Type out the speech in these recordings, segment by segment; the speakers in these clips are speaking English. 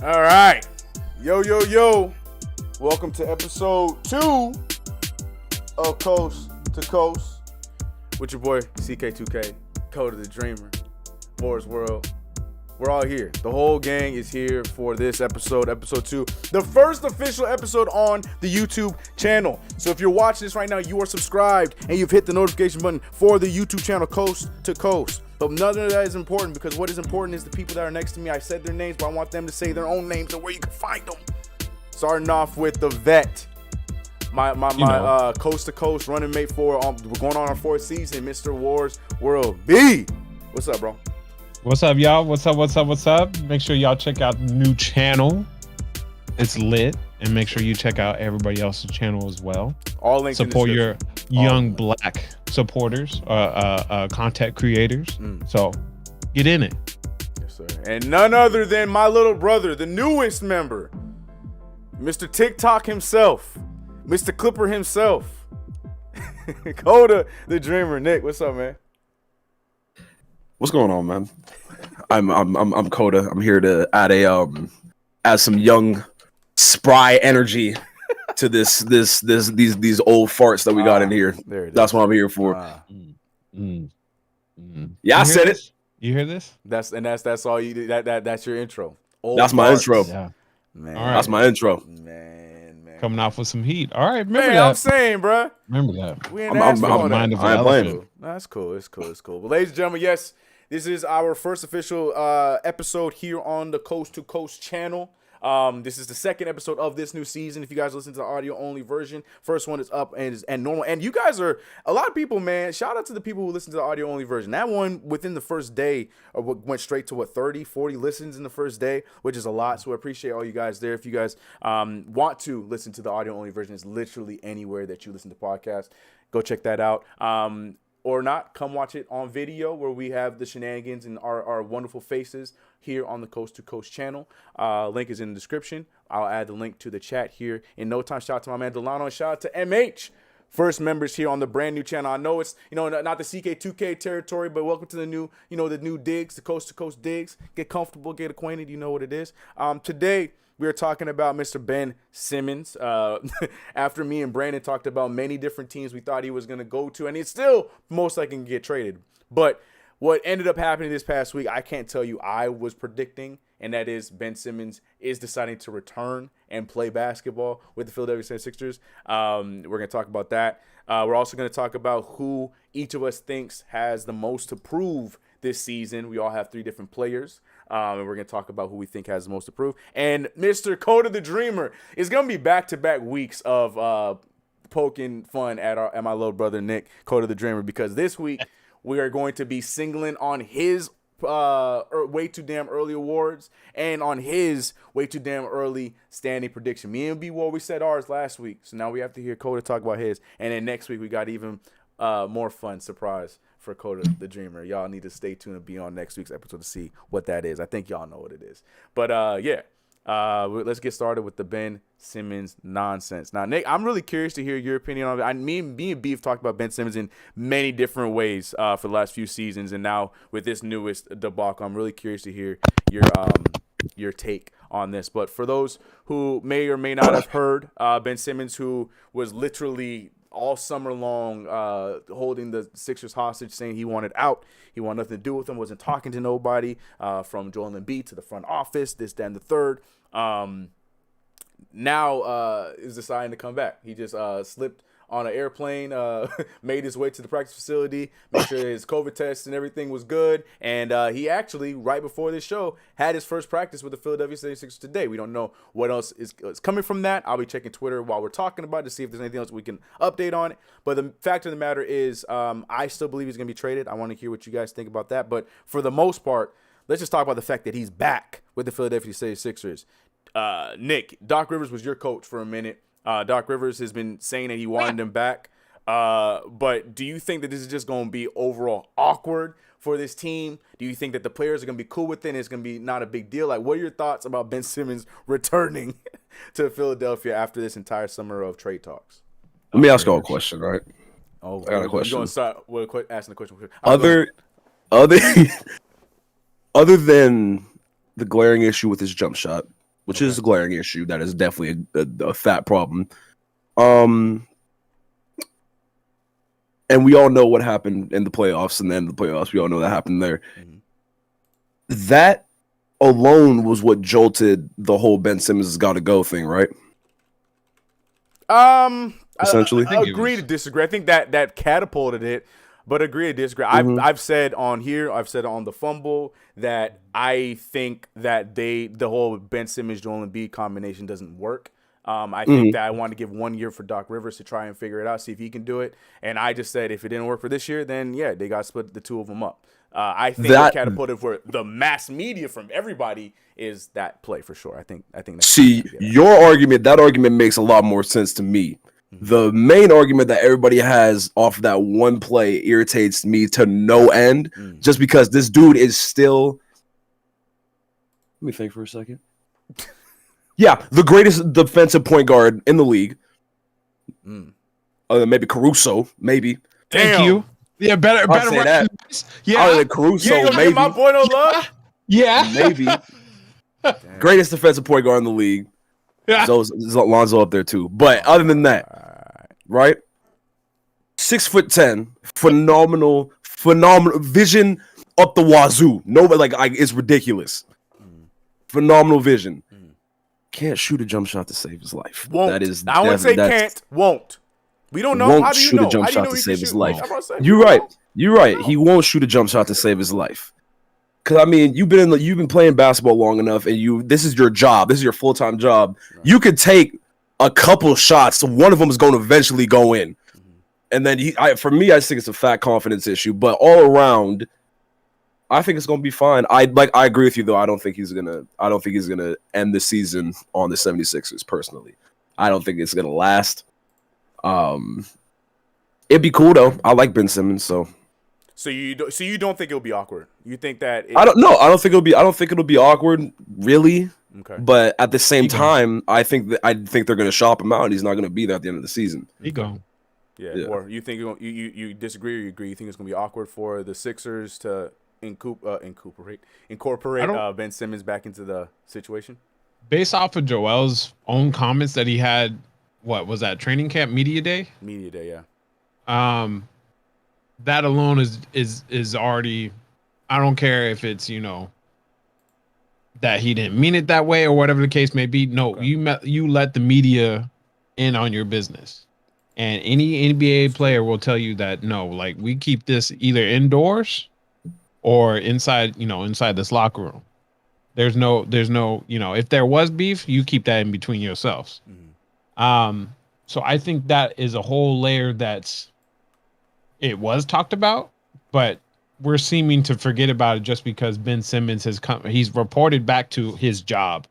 All right. Yo. Welcome to episode 2 of Coast to Coast with your boy CK2K, Code of the Dreamer, Wars World. We're all here. The whole gang is here for this episode 2, the first official episode on the YouTube channel. So if you're watching this right now, you are subscribed and you've hit the notification button for the YouTube channel Coast to Coast. But none of that is important because what is important is the people that are next to me. I said their names, but I want them to say their own names and where you can find them. Starting off with the vet, my Coast to Coast running mate for we're going on our 4th season, Mr. Wars World B. What's up, bro? What's up, y'all? What's up? Make sure y'all check out the new channel. It's lit. And make sure you check out everybody else's channel as well. All links support in the your young black supporters, content creators. So get in it. Yes, sir. And none other than my little brother, the newest member, Mr. TikTok himself, Mr. Clipper himself, Coda the Dreamer. Nick, what's up, man? What's going on, man? I'm Coda. I'm here to add some young spry energy to these old farts that we got in here. That's what I'm here for. Yeah, I said it. You hear this? That's all you that's your intro. Old that's my intro. Yeah. Man. All right. That's my intro. Man. Coming off with some heat. All right, remember that. that. I'm saying, bro. Remember that. We ain't asked for that. I'm playing. That's cool. It's cool. But ladies and gentlemen, yes, this is our first official episode here on the Coast to Coast channel. This is the second episode of this new season. If you guys listen to the audio only version, first one is up and normal. And you guys are a lot of people, man. Shout out to the people who listen to the audio only version. That one within the first day went straight to 30, 40 listens in the first day, which is a lot. So I appreciate all you guys there. If you guys want to listen to the audio only version, it's literally anywhere that you listen to podcasts. Go check that out. Or not, come watch it on video where we have the shenanigans and our wonderful faces here on the Coast to Coast channel. Link is in the description. I'll add the link to the chat here in no time. Shout out to my man DOWNLAOD and shout out to MH. First members here on the brand new channel. I know it's, not the CK2K territory, but welcome to the new, the new digs, the Coast to Coast digs. Get comfortable, get acquainted. You know what it is. Today, we are talking about Mr. Ben Simmons. After me and Brandon talked about many different teams we thought he was going to go to, and it's still most likely can get traded. But what ended up happening this past week, I can't tell you I was predicting, and that is Ben Simmons is deciding to return and play basketball with the Philadelphia 76ers. We're going to talk about that. We're also going to talk about who each of us thinks has the most to prove this season. We all have 3 different players. And we're going to talk about who we think has the most to prove. And Mr. Coda the Dreamer is going to be back-to-back weeks of poking fun at my little brother Nick, Coda the Dreamer, because this week we are going to be singling on his way too damn early awards and on his way too damn early standing prediction. Me and B-War, we said ours last week, so now we have to hear Coda talk about his. And then next week we got even more fun surprise for Coda the Dreamer. Y'all need to stay tuned and be on next week's episode to see what that is. I think y'all know what it is. But let's get started with the Ben Simmons nonsense. Now, Nick, I'm really curious to hear your opinion on it. Me and B have talked about Ben Simmons in many different ways for the last few seasons, and now with this newest debacle, I'm really curious to hear your take on this. But for those who may or may not have heard, Ben Simmons, who was literally all summer long holding the Sixers hostage, saying he wanted out. He wanted nothing to do with them, wasn't talking to nobody, from Joel Embiid to the front office, this, that, and the third. Now is deciding to come back. He just slipped on an airplane, made his way to the practice facility, made sure his COVID test and everything was good. And he actually, right before this show, had his first practice with the Philadelphia 76ers today. We don't know what else is coming from that. I'll be checking Twitter while we're talking about it to see if there's anything else we can update on it. But the fact of the matter is, I still believe he's going to be traded. I want to hear what you guys think about that. But for the most part, let's just talk about the fact that he's back with the Philadelphia 76ers. Nick, Doc Rivers was your coach for a minute. Doc Rivers has been saying that he wanted him back. But do you think that this is just going to be overall awkward for this team? Do you think that the players are going to be cool with it and it's going to be not a big deal? Like, what are your thoughts about Ben Simmons returning to Philadelphia after this entire summer of trade talks? Let me ask you a question, right? Oh, I got a question. You're going to start with asking the question. Other than the glaring issue with his jump shot, which Okay. is a glaring issue. That is definitely a fat problem. And we all know what happened in the playoffs and then the playoffs. We all know that happened there. Mhm. That alone was what jolted the whole Ben Simmons has got to go thing, right? Essentially, think it agree was- to disagree. I think that catapulted it, but agree to disagree. Mhm. I've said on here, I've said on the fumble that I think that the whole Ben Simmons Joel Embiid combination doesn't work. I think that I want to give 1 year for Doc Rivers to try and figure it out, see if he can do it. And I just said if it didn't work for this year, then yeah, they got to split the two of them up. I think what catapulted for the mass media from everybody is that play for sure. I think that's see that argument makes a lot more sense to me. The main argument that everybody has off that one play irritates me to no end, just because this dude is still. Let me think for a second. Yeah, the greatest defensive point guard in the league. Other than maybe Caruso, maybe. Thank you. Yeah, better say that. Yeah, Other than Caruso, You ain't gonna maybe. give my boy no love? yeah, Maybe. Greatest defensive point guard in the league. yeah. So is Lonzo up there too. But other than that, right? 6'10", phenomenal vision up the wazoo. Nobody it's ridiculous. Phenomenal vision. Can't shoot a jump shot to save his life. Won't. That is. I wouldn't say can't. Won't. We don't know. How Won't do you shoot know? a jump How do you shot know to he save can his shoot? life. I'm about to say, You're right. You're right. He won't shoot a jump shot to save his life. Because I mean, you've been playing basketball long enough, and this is your job. This is your full-time job. Right. You could take a couple shots, so one of them is going to eventually go in. And then for me, I think it's a fat confidence issue. But all around, I think it's going to be fine. I agree with you though. I don't think he's gonna end the season on the 76ers. Personally, I don't think it's gonna last. It'd be cool though. I like Ben Simmons, so. So you don't think it'll be awkward? You think that? I don't know. I don't think it'll be awkward, really. Okay. But at the same time, I think they're gonna shop him out, and he's not gonna be there at the end of the season. He gone. Yeah. Or you think you disagree or you agree? You think it's gonna be awkward for the Sixers to incorporate Ben Simmons back into the situation? Based off of Joel's own comments that he had, what was that, training camp media day? Media day, yeah. That alone is already. I don't care if it's that he didn't mean it that way or whatever the case may be. No, okay. You let the media in on your business, and any NBA player will tell you that no, like we keep this either indoors or inside this locker room. There's no if there was beef, you keep that in between yourselves. So I think that is a whole layer it was talked about, but we're seeming to forget about it just because Ben Simmons he's reported back to his job.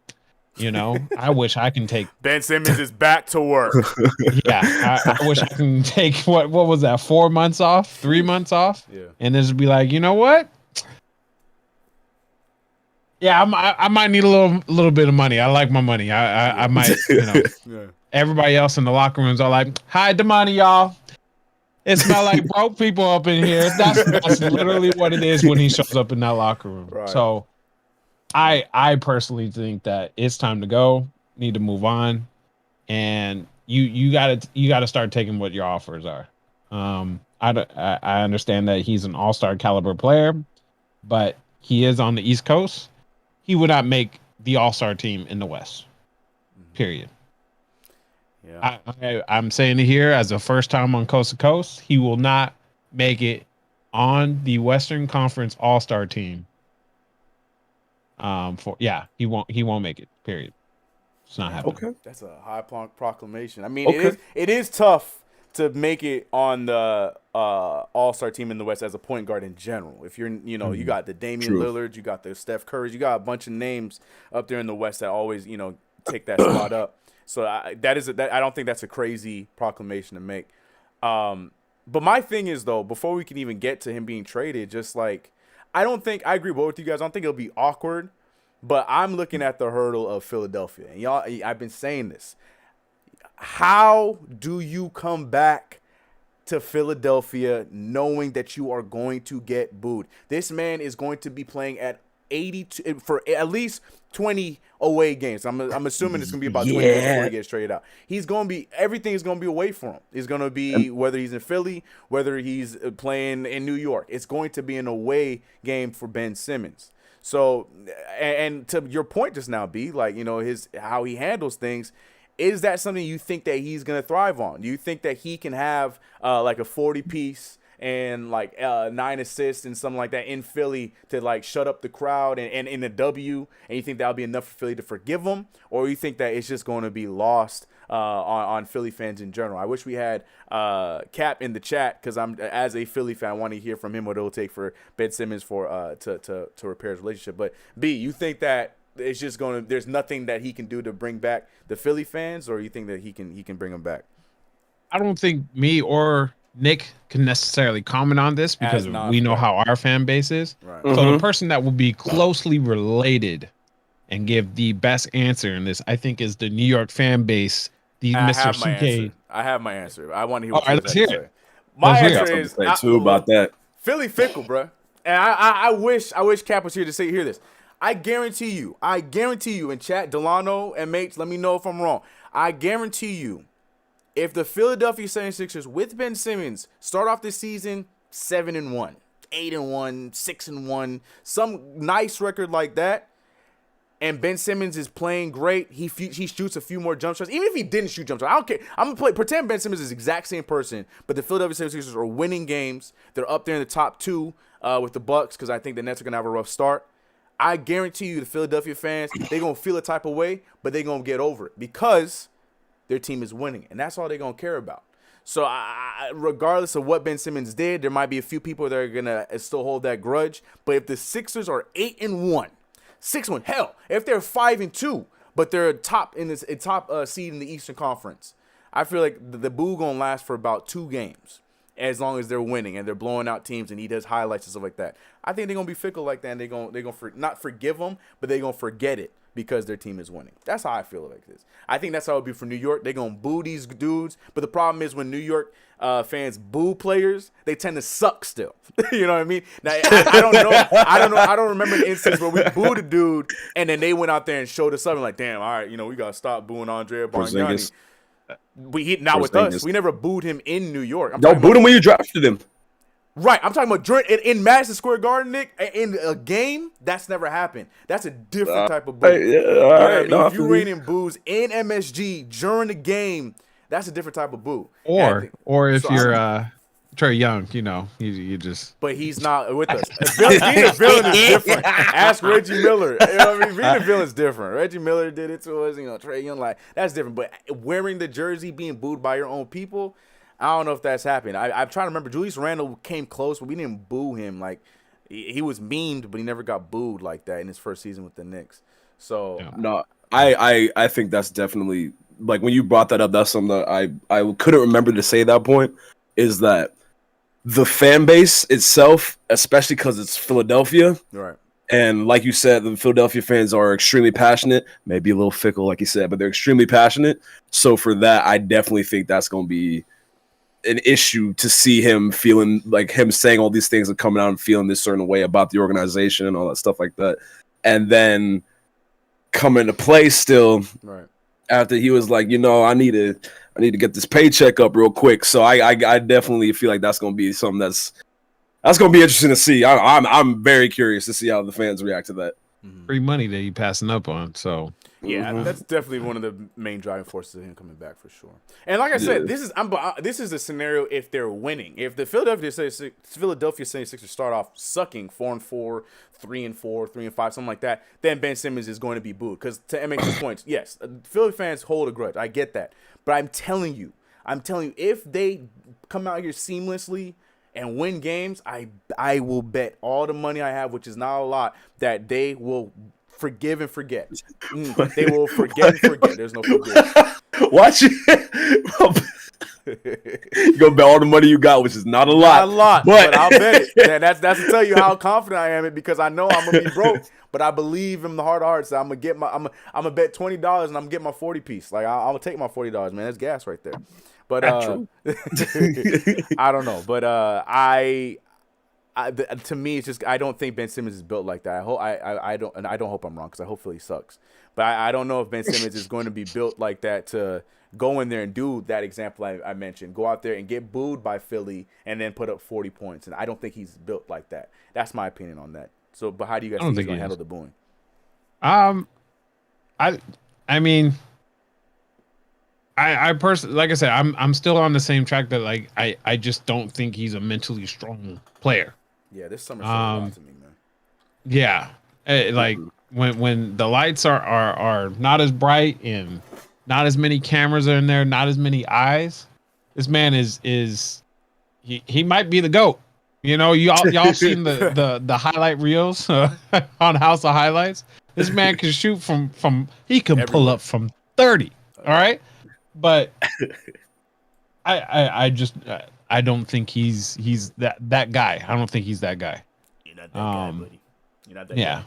I wish I can take Ben Simmons is back to work. Yeah, I wish I can take what was that, 4 months off, 3 months off, and just be like, you know what? Yeah, I might need a little bit of money. I like my money. I might, Everybody else in the locker rooms are like, hide the money, y'all. It smells like broke people up in here. That's literally what it is when he shows up in that locker room. Right. So I personally think that it's time to go. Need to move on. And you gotta start taking what your offers are. I understand that he's an all-star caliber player, but he is on the East Coast. He would not make the all-star team in the West. Period. Yeah. I'm saying it here as a first time on Coast to Coast. He will not make it on the Western Conference All-Star team. He won't make it. Period. It's not happening. Okay, that's a high proclamation. I mean, it is tough to make it on the All-Star team in the West as a point guard in general. If you're, you got the Damian Lillard, you got the Steph Curry, you got a bunch of names up there in the West that always, take that spot up. So I don't think that's a crazy proclamation to make. But my thing is, though, before we can even get to him being traded, just like I agree with you guys. I don't think it'll be awkward, but I'm looking at the hurdle of Philadelphia. And y'all, I've been saying this. How do you come back to Philadelphia knowing that you are going to get booed? This man is going to be playing at for at least 20 away games. I'm assuming it's gonna be about 20 games before he gets traded out. He's gonna be everything is gonna be away from him. It's gonna be whether he's in Philly, whether he's playing in New York. It's going to be an away game for Ben Simmons. So, and to your point just now, B, like, you know, how he handles things. Is that something you think that he's gonna thrive on? Do you think that he can have like a 40-piece and like 9 assists and something like that in Philly to like shut up the crowd and in a W, and you think that'll be enough for Philly to forgive him, or you think that it's just going to be lost on Philly fans in general? I wish we had Cap in the chat, because I'm, as a Philly fan, I want to hear from him what it'll take for Ben Simmons for to repair his relationship. But B, you think that it's just there's nothing that he can do to bring back the Philly fans, or you think that he can bring them back? I don't think me or Nick can necessarily comment on this, because we know how our fan base is. Right. So the person that will be closely related and give the best answer in this, I think, is the New York fan base. Mr. CK. I have my answer. I want to hear what you let's hear it. My answer is about that. Philly fickle, bro. And I wish Cap was here to hear this. I guarantee you, in chat, Delano and mates, let me know if I'm wrong. I guarantee you, if the Philadelphia 76ers with Ben Simmons start off this season 7-1, 8-1, 6-1, some nice record like that, and Ben Simmons is playing great, he shoots a few more jump shots. Even if he didn't shoot jump shots, I don't care. I'm gonna pretend Ben Simmons is the exact same person, but the Philadelphia 76ers are winning games. They're up there in the top 2 with the Bucks, because I think the Nets are gonna have a rough start. I guarantee you, the Philadelphia fans, they're gonna feel a type of way, but they're gonna get over it because their team is winning, and that's all they're going to care about. So regardless of what Ben Simmons did, there might be a few people that are going to still hold that grudge. But if the Sixers are 8-1, 6-1, hell, if they're 5-2, but they're top seed in the Eastern Conference, I feel like the boo going to last for about 2 games, as long as they're winning and they're blowing out teams and he does highlights and stuff like that. I think they're going to be fickle like that, and they're going to not forgive them, but they're going to forget it, because their team is winning. That's how I feel like this. I think that's how it would be for New York. They're going to boo these dudes. But the problem is, when New York fans boo players, they tend to suck still. You know what I mean? Now, I don't know. I don't remember an instance where we booed a dude and then they went out there and showed us something like, damn, all right, you know, we got to stop booing Andre Bargnani. Not with us. We never booed him in New York. Don't boot him when you drafted him. Right, I'm talking about in Madison Square Garden, Nick, in a game. That's never happened. That's a different type of boo. If you rain in boos in MSG during the game, that's a different type of boo. Or if you're Trae Young, you know, you just. But he's not with us. Being a villain is different. Ask Reggie Miller. You know what I mean? Being a villain is different. Reggie Miller did it to us. You know, Trae Young, like, that's different. But wearing the jersey, being booed by your own people, I don't know if that's happened. I'm trying to remember. Julius Randle came close, but we didn't boo him. Like, he was memed, but he never got booed like that in his first season with the Knicks. So no, I think that's definitely, like, when you brought that up, that's something that I couldn't remember to say at that point, is that the fan base itself, especially because it's Philadelphia, right? And like you said, the Philadelphia fans are extremely passionate, maybe a little fickle, like you said, but they're extremely passionate. So for that, I definitely think that's going to be an issue, to see him feeling like him saying all these things and coming out and feeling this certain way about the organization and all that stuff like that. And then come into play still, right, after he was like, you know, I need to get this paycheck up real quick. So I definitely feel like that's going to be something that's going to be interesting to see. I'm very curious to see how the fans react to that. Free money that you passing up on. So yeah, that's definitely one of the main driving forces of him coming back for sure. And like I said, this is the scenario if they're winning. If the Philadelphia 76ers start off sucking 4-4, 3-4, 3-5, something like that, then Ben Simmons is going to be booed. Because to make 2 points, yes, Philly fans hold a grudge. I get that, but I'm telling you, if they come out here seamlessly and win games, I will bet all the money I have, which is not a lot, that they will forgive and forget. They will forget and forget. There's no forgive. Watch it. You gonna bet all the money you got, which is not a lot. Not a lot, but I'll bet it. And that's to tell you how confident I am, because I know I'm gonna be broke, but I believe in the heart of hearts that I'm gonna bet $20 and I'm gonna get my 40-piece. Like, I'm gonna take my $40, man. That's gas right there. But I don't know. But to me, it's just I don't think Ben Simmons is built like that. I don't hope I'm wrong because I hopefully he sucks. But I don't know if Ben Simmons is going to be built like that to go in there and do that example I mentioned. Go out there and get booed by Philly and then put up 40 points. And I don't think he's built like that. That's my opinion on that. So, but how do you guys think he's going to handle the booing? I mean, I personally, like I said, I'm still on the same track that like I just don't think he's a mentally strong player. Yeah, this summer showed a lot to me, man. Yeah, like when the lights are not as bright and not as many cameras are in there, not as many eyes, this man is he might be the GOAT. You know, y'all seen the highlight reels on House of Highlights. This man can shoot from he can pull up from 30. All right, but I just I don't think he's that guy. I don't think he's that guy. You're not that guy, buddy. You're not that yeah, guy.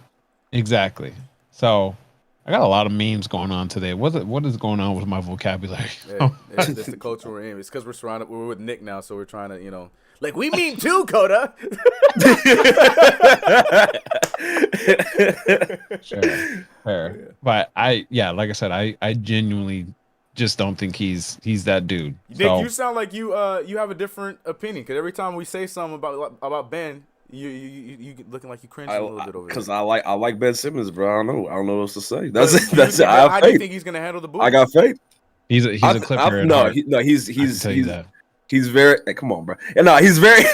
Exactly. So I got a lot of memes going on today. What is going on with my vocabulary? Yeah, that's the culture we're in. It's because we're with Nick now, so we're trying to, like we meme too, Coda. Sure. Fair. Yeah. But like I said, I genuinely just don't think he's that dude. Nick, you sound like you have a different opinion because every time we say something about Ben, you looking like you cringe a little bit over there. Because I like Ben Simmons, bro. I don't know what else to say. That's it. How do you think he's gonna handle the booth? I got faith. He's a Clipper. He's very. Hey, come on, bro. No, he's very.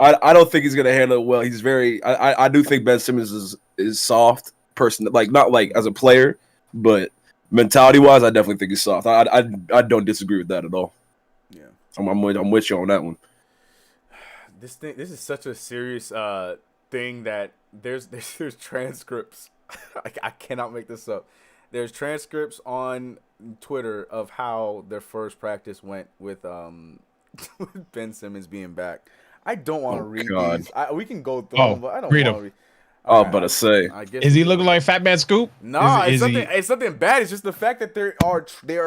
I don't think he's gonna handle it well. He's very. I do think Ben Simmons is soft person, like not like as a player, but mentality wise, I definitely think he's soft. I don't disagree with that at all. Yeah, I'm with you on that one. This is such a serious thing that there's transcripts. I cannot make this up. There's transcripts on Twitter of how their first practice went with with Ben Simmons being back. I don't want to read these. We can go through them, but I don't want to read. But to say, is he looking like Fat Man Scoop? No, it's something bad. It's just the fact that there are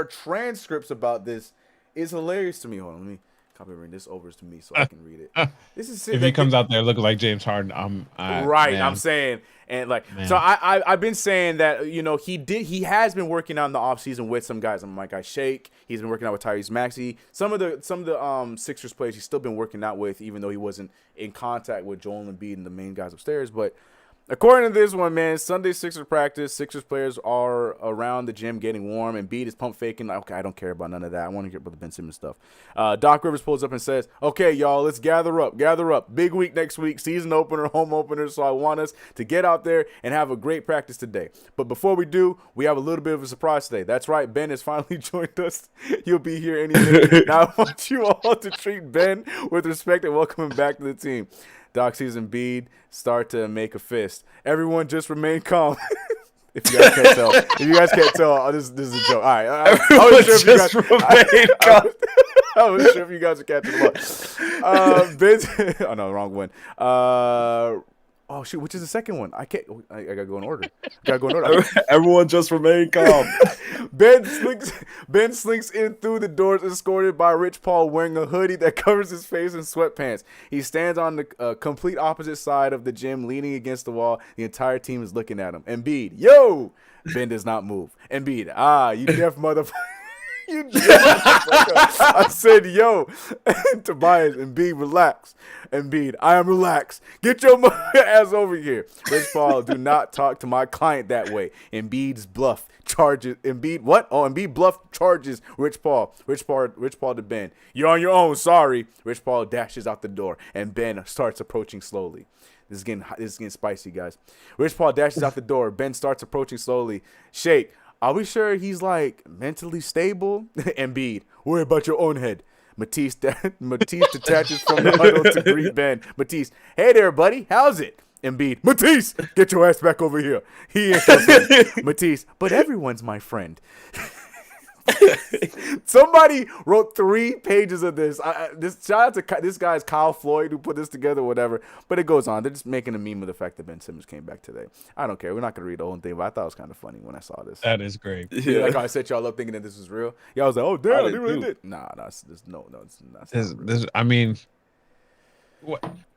transcripts about this is hilarious to me. Hold on, let me copy this over to me so I can read it. This is if he comes out there looking like James Harden, I'm saying, and like, man. So I've been saying that he has been working on the offseason with some guys. My guy Shake, he's been working out with Tyrese Maxey. Some of the Sixers players he's still been working out with, even though he wasn't in contact with Joel Embiid and the main guys upstairs, but. According to this one, man, Sunday Sixers practice, Sixers players are around the gym getting warm, and Embiid is pump faking. Like, okay, I don't care about none of that. I want to hear about the Ben Simmons stuff. Doc Rivers pulls up and says, okay, y'all, let's gather up. Big week next week, season opener, home opener, so I want us to get out there and have a great practice today. But before we do, we have a little bit of a surprise today. That's right, Ben has finally joined us. He'll be here any minute. Now I want you all to treat Ben with respect and welcome him back to the team. Doc sees Embiid start to make a fist. Everyone just remain calm. If you guys can't tell, this is a joke. All right. I wasn't sure if you guys are catching them up. Wrong one. Oh shoot, which is the second one? I gotta go in order. Everyone just remain calm. Ben slinks in through the doors, escorted by Rich Paul wearing a hoodie that covers his face and sweatpants. He stands on the complete opposite side of the gym, leaning against the wall. The entire team is looking at him. Embiid, yo! Ben does not move. Embiid, you deaf motherfucker. You I said, yo, Tobias, Embiid, relax. Embiid, I am relaxed. Get your ass over here. Rich Paul, do not talk to my client that way. Embiid's bluff charges. Embiid bluff charges Rich Paul. Rich Paul to Ben. You're on your own. Sorry. Rich Paul dashes out the door, and Ben starts approaching slowly. This is getting spicy, guys. Rich Paul dashes out the door. Ben starts approaching slowly. Shake. Are we sure he's like mentally stable? Embiid, worry about your own head. Matisse detaches from the huddle to greet Ben. Matisse, hey there, buddy. How's it? Embiid, Matisse, get your ass back over here. He ain't Matisse, but everyone's my friend. Somebody wrote 3 pages of this. Shout out to this guy's Kyle Floyd who put this together, whatever. But it goes on. They're just making a meme of the fact that Ben Simmons came back today. I don't care. We're not gonna read the whole thing, but I thought it was kind of funny when I saw this. That is great. Yeah. Like how I set y'all up thinking that this was real. Y'all was like, oh damn, they really did. Nah, it's not. I mean,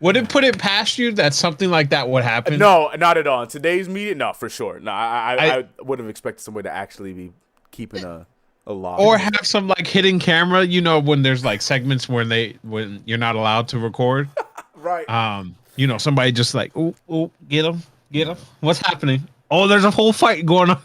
would it put it past you that something like that would happen? No, not at all. In today's media, no, for sure. No, I would have expected somebody to actually be keeping a log. Or have some like hidden camera, you know, when there's like segments when you're not allowed to record. Right. You know, somebody just like, ooh, get him. What's happening? Oh, there's a whole fight going on.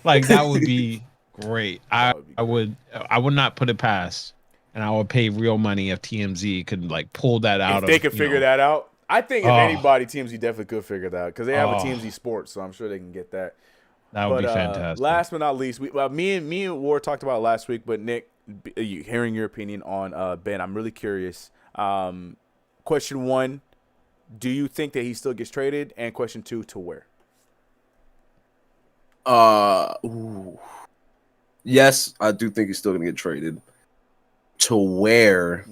Like that would be great. I would not put it past, and I would pay real money if TMZ could like pull that out. If they could figure that out, I think if anybody, TMZ definitely could figure that out because they have a TMZ Sports, so I'm sure they can get that. That would be fantastic. Last but not least, me and Ward talked about it last week, but Nick, hearing your opinion on Ben, I'm really curious. Question 1, do you think that he still gets traded? And question 2, to where? Yes, I do think he's still gonna get traded. To where?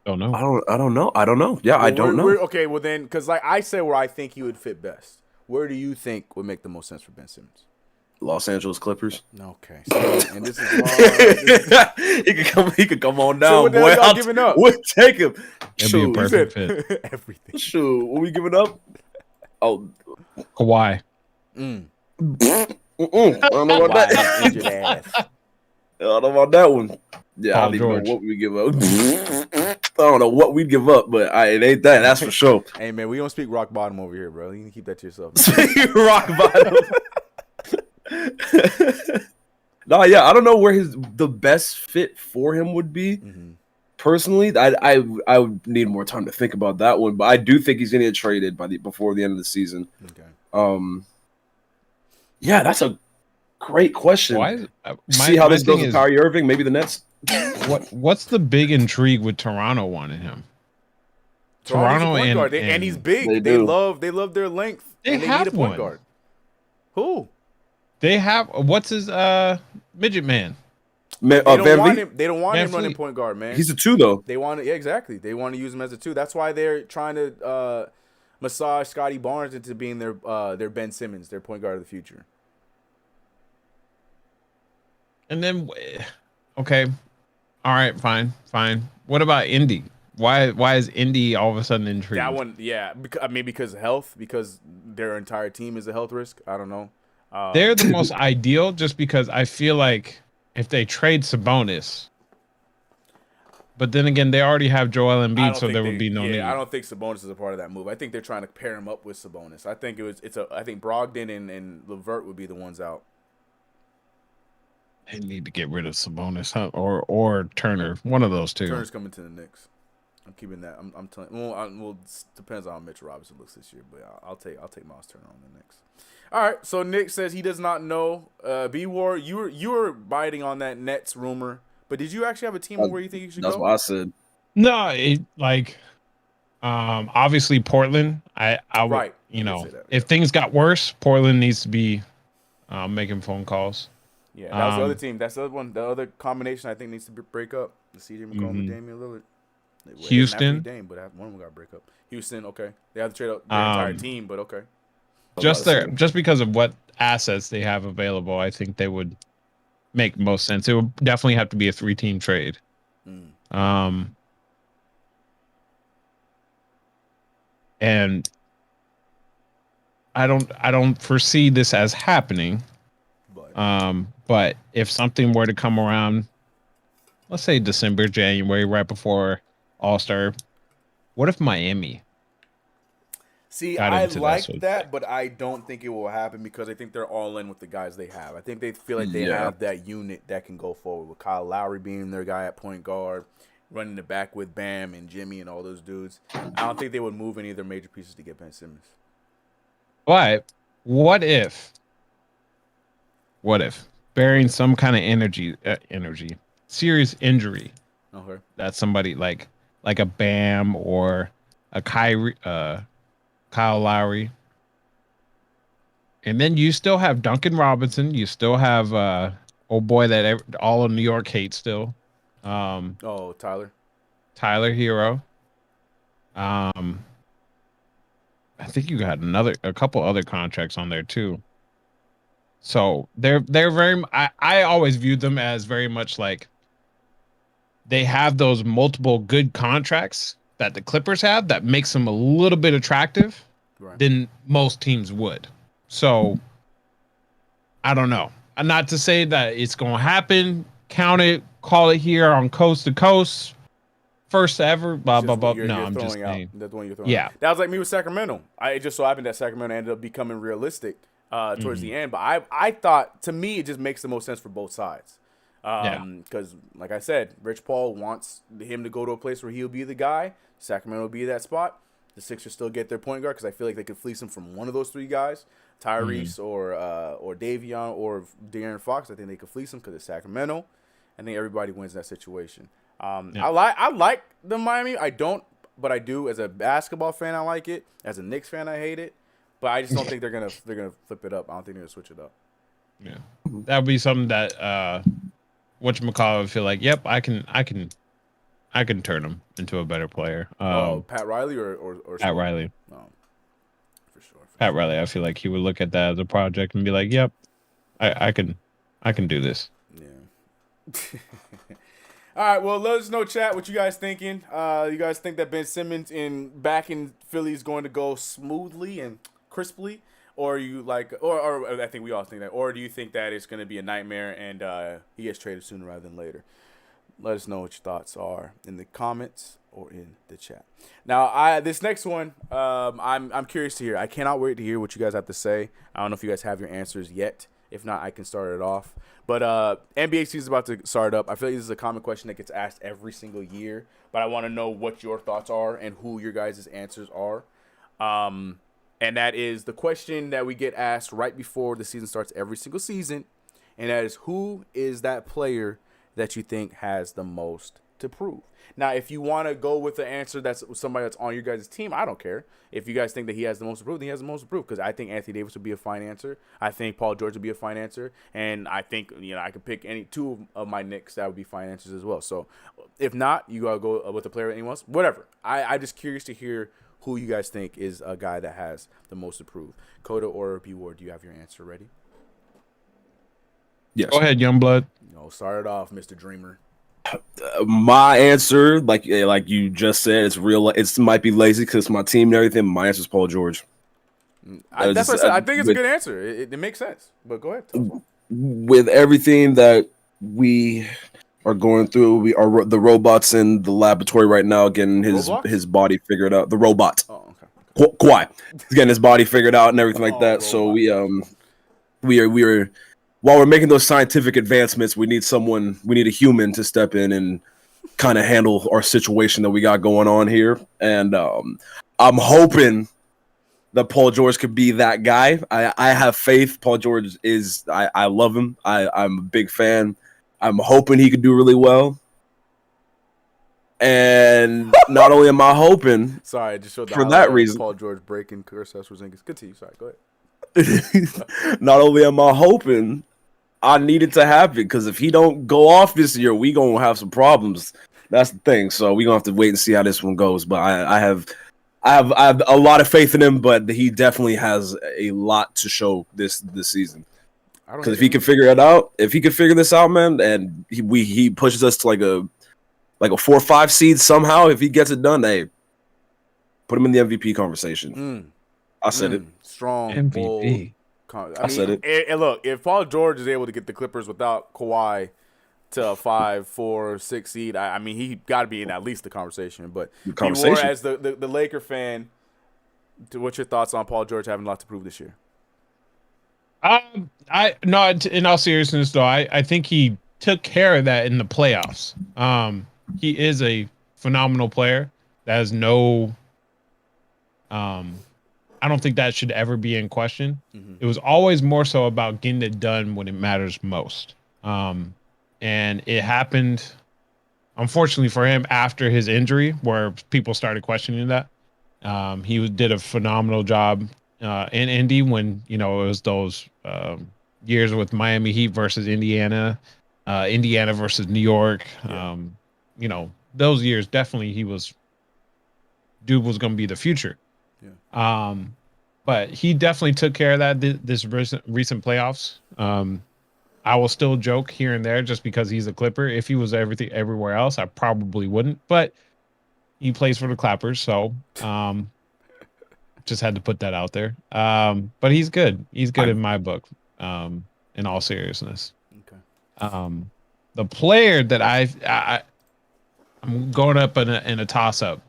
Don't know. I don't know. Yeah, I don't know. Okay, well then, because like I said, where I think he would fit best. Where do you think would make the most sense for Ben Simmons? Los Angeles Clippers. Okay, so, and this is he could come on down. So what boy, y'all giving up? We'll take him. It'd be a perfect fit. Everything. Shoot, what we giving up? Oh, Kawhi. I don't know about that. I don't know about that one. Yeah, I don't even know what we give up. I don't know what we'd give up, but it ain't that. That's for sure. Hey man, we don't speak rock bottom over here, bro. You can keep that to yourself. Rock bottom. No, yeah, I don't know where the best fit for him would be. Personally, I would need more time to think about that one, but I do think he's gonna get traded before the end of the season. Okay. Yeah, that's a great question. Why? See how this goes with Kyrie Irving? Maybe the Nets. What's the big intrigue with Toronto wanting him? Toronto and he's big. They love their length. They need a point guard. Who? They have what's his midget man? They don't want him running point guard, man. He's a 2 though. They want exactly. They want to use him as a 2. That's why they're trying to massage Scotty Barnes into being their Ben Simmons, their point guard of the future. And then, okay, all right, fine. What about Indy? Why is Indy all of a sudden intrigued? That one, yeah. Because of health, because their entire team is a health risk. I don't know. They're the most ideal, just because I feel like if they trade Sabonis, but then again, they already have Joel Embiid, so there would be no need. I don't think Sabonis is a part of that move. I think they're trying to pair him up with Sabonis. I think I think Brogdon and LeVert would be the ones out. They need to get rid of Sabonis, huh? or Turner, one of those two. Turner's coming to the Knicks. I'm keeping that. I'm telling. Well, depends on how Mitchell Robinson looks this year, but I'll take Miles Turner on the Knicks. All right. So Nick says he does not know. B-War, you were biting on that Nets rumor, but did you actually have a team where you think you should go? That's what I said. No, obviously Portland. I right. You know, if things got worse, Portland needs to be making phone calls. Yeah, that was the other team. That's the other one. The other combination I think needs to break up. The CJ McCollum and Damian Lillard. Houston, but one of them got to break up. Houston, okay. They have to trade out their entire team, but okay. Just because of what assets they have available, I think they would make most sense. It would definitely have to be a 3-team trade. And I don't foresee this as happening. But if something were to come around, let's say December, January, right before All-Star, what if Miami? See, I like that, but I don't think it will happen because I think they're all in with the guys they have. I think they feel like they have that unit that can go forward with Kyle Lowry being their guy at point guard, running the back with Bam and Jimmy and all those dudes. I don't think they would move any of their major pieces to get Ben Simmons. But what if bearing some kind of serious injury, that somebody like a Bam or a Kyle Lowry, and then you still have Duncan Robinson, you still have old boy that all of New York hates still, Tyler Hero. I think you got a couple other contracts on there too. So they're very. I always viewed them as very much like they have those multiple good contracts that the Clippers have that makes them a little bit attractive than most teams would. So I don't know. Not to say that it's going to happen. Count it, call it here on Coast to Coast. First ever, blah, blah, blah. No, I'm just saying. That's the one you're throwing out. That was like me with Sacramento. It just so happened that Sacramento ended up becoming realistic towards the end. But I thought, to me, it just makes the most sense for both sides. Because, like I said, Rich Paul wants him to go to a place where he'll be the guy. Sacramento will be that spot. The Sixers still get their point guard because I feel like they could fleece him from one of those three guys, Tyrese or Davion or De'Aaron Fox. I think they could fleece him because it's Sacramento. I think everybody wins that situation. I like the Miami. I don't, but I do. As a basketball fan, I like it. As a Knicks fan, I hate it. But I just don't think they're gonna flip it up. I don't think they're gonna switch it up. Yeah, that would be something that whatchamacallit would feel like. Yep, I can turn him into a better player. Pat Riley or Pat Riley. Oh, for sure. Pat Riley. I feel like he would look at that as a project and be like, "Yep, I can do this." Yeah. All right, well, let us know, chat, what you guys thinking. You guys think that Ben Simmons back in Philly is going to go smoothly and crisply, or you like, or I think we all think that, or do you think that it's going to be a nightmare and he gets traded sooner rather than later? Let us know what your thoughts are in the comments or in the chat. Now, this next one, I'm curious to hear. I cannot wait to hear what you guys have to say. I don't know if you guys have your answers yet. If not, I can start it off. But NBA season is about to start up. I feel like this is a common question that gets asked every single year. But I want to know what your thoughts are and who your guys' answers are. And that is the question that we get asked right before the season starts every single season. And that is, who is that player that you think has the most to prove? Now, if you want to go with the answer that's somebody that's on your guys' team, I don't care. If you guys think that he has the most to prove, then he has the most to prove. Because I think Anthony Davis would be a fine answer. I think Paul George would be a fine answer. And I think, I could pick any two of my Knicks that would be fine answers as well. So, if not, you got to go with the player anyone else. Whatever. I'm just curious to hear who you guys think is a guy that has the most to prove. Coda or B Ward, do you have your answer ready? Yes. Go ahead, Youngblood. Start it off, Mr. Dreamer. My answer, like you just said, it's real. It might be lazy because it's my team and everything. My answer is Paul George. That's what I said. I think it's a good answer. It makes sense. But go ahead. With everything that we are going through, we are the robots in the laboratory right now getting his body figured out. The robot. Oh, okay. Kawhi. He's getting his body figured out and everything like that. Robot. So we are. While we're making those scientific advancements, we need a human to step in and kind of handle our situation that we got going on here. And I'm hoping that Paul George could be that guy. I have faith. Paul George is, I love him. I'm a big fan. I'm hoping he could do really well. And not only am I hoping, sorry, I just showed for that reason, Paul George breaking Kristaps Porzingis. Continue. Sorry, go ahead. Not only am I hoping, I need it to happen because if he don't go off this year, we gonna have some problems. That's the thing. So we gonna have to wait and see how this one goes. But I have a lot of faith in him. But he definitely has a lot to show this season. Because if he can figure it out, if he can figure this out, man, and he pushes us to like a 4 or 5 seed somehow, if he gets it done, hey, put him in the MVP conversation. I said it. Strong MVP. Bold. I said it. And look, if Paul George is able to get the Clippers without Kawhi to a 5, 4, 6 seed, I mean, he got to be in at least the conversation. But as the Laker fan, what's your thoughts on Paul George having a lot to prove this year? In all seriousness, though, I think he took care of that in the playoffs. He is a phenomenal player. That has no. I don't think that should ever be in question. Mm-hmm. It was always more so about getting it done when it matters most. And it happened, unfortunately for him, after his injury, where people started questioning that. He did a phenomenal job in Indy when, it was those years with Miami Heat versus Indiana, Indiana versus New York. Yeah. Those years, definitely dude was going to be the future. Yeah. But he definitely took care of that this recent playoffs. I will still joke here and there just because he's a Clipper. If he was everywhere else, I probably wouldn't. But he plays for the Clappers, so just had to put that out there. But he's good. He's good in my book. In all seriousness. Okay. The player that I'm going up in a toss up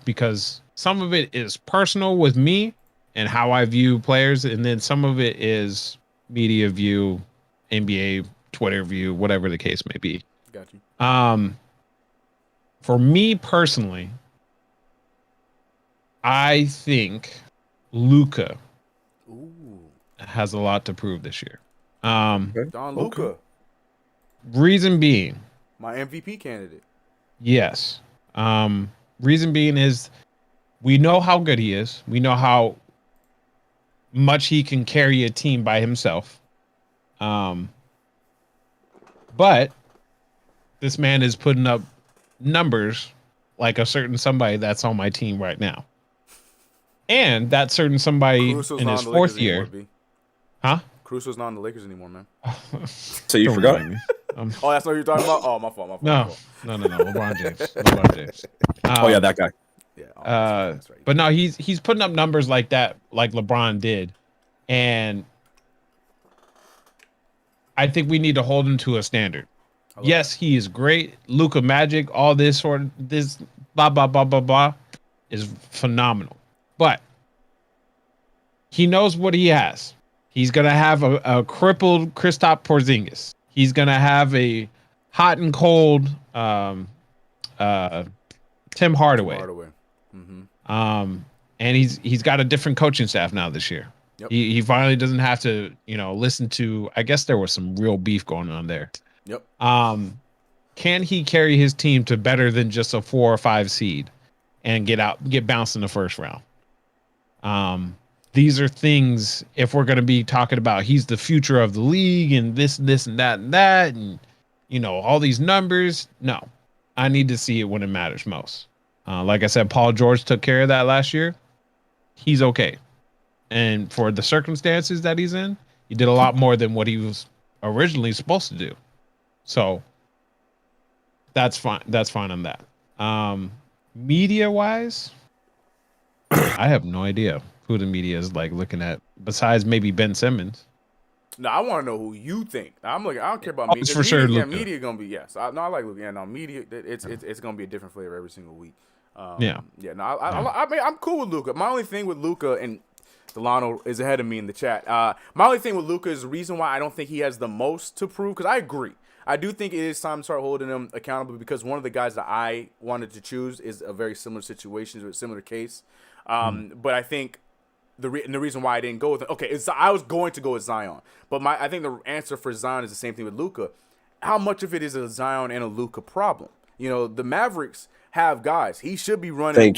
because some of it is personal with me and how I view players, and then some of it is media view, NBA Twitter view, whatever the case may be. Got you. For me personally, I think Luka has a lot to prove this year. Don Luka. Reason being, my MVP candidate. Yes. Reason being is we know how good he is. We know how much he can carry a team by himself. But this man is putting up numbers like a certain somebody that's on my team right now. And that certain somebody Caruso's in his fourth year. Anymore, huh? Caruso's not in the Lakers anymore, man. So you forgot? Oh, that's what you're talking about? Oh, my fault. No. LeBron James. Oh yeah, that guy. Yeah. That's right. But no, he's putting up numbers like that, like LeBron did, and I think we need to hold him to a standard. Yes, he is great. Luka Magic, all this blah blah blah blah blah, is phenomenal. But he knows what he has. He's gonna have a crippled Kristaps Porzingis. He's gonna have a hot and cold Tim Hardaway. Mm-hmm. And he's got a different coaching staff now this year. Yep. He finally doesn't have to, listen to. I guess there was some real beef going on there. Yep. Can he carry his team to better than just a 4 or 5 seed and get bounced in the first round? These are things, if we're going to be talking about he's the future of the league and this and that and all these numbers. No, I need to see it when it matters most. Like I said, Paul George took care of that last year. He's okay. And for the circumstances that he's in, he did a lot more than what he was originally supposed to do. So that's fine. That's fine on that. Media wise, I have no idea who the media is looking at besides maybe Ben Simmons. No, I want to know who you think. I don't care about media. For sure, yeah, media gonna be yes. I like Luka. Yeah, no, media. It's gonna be a different flavor every single week. Yeah. No, I'm cool with Luka. My only thing with Luka, and Delano is ahead of me in the chat. My only thing with Luka is the reason why I don't think he has the most to prove, because I agree. I do think it is time to start holding him accountable, because one of the guys that I wanted to choose is a very similar situation, a similar case. But I think the reason why I didn't go with it, I was going to go with Zion, but I think the answer for Zion is the same thing with Luka. How much of it is a Zion and a Luka problem? The Mavericks have guys. He should be running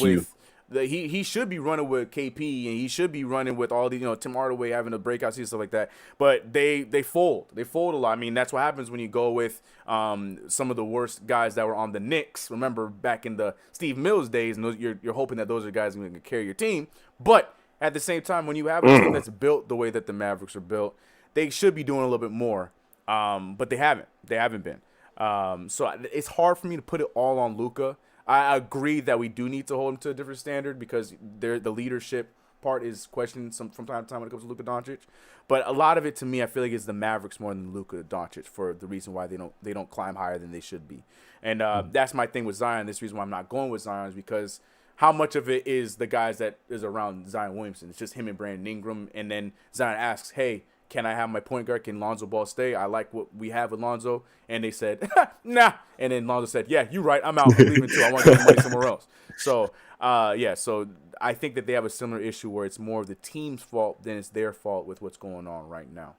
he should be running with KP, and he should be running with all the Tim Hardaway having a breakout season, stuff like that. But they fold a lot. I mean, that's what happens when you go with some of the worst guys that were on the Knicks. Remember back in the Steve Mills days, and you're hoping that those are guys going to carry your team. But at the same time, when you have a team that's built the way that the Mavericks are built, they should be doing a little bit more. But they haven't. They haven't been. So it's hard for me to put it all on Luka. I agree that we do need to hold him to a different standard, because the leadership part is questioned from time to time when it comes to Luka Doncic. But a lot of it, to me, I feel like it's the Mavericks more than Luka Doncic, for the reason why they don't climb higher than they should be. And that's my thing with Zion. This reason why I'm not going with Zion is because how much of it is the guys that is around Zion Williamson? It's just him and Brandon Ingram, and then Zion asks, "Hey, can I have my point guard? Can Lonzo Ball stay? I like what we have with Lonzo." And they said, "Nah." And then Lonzo said, "Yeah, you're right. I'm out. I'm leaving too. I want to get money somewhere else." So, so I think that they have a similar issue where it's more of the team's fault than it's their fault with what's going on right now.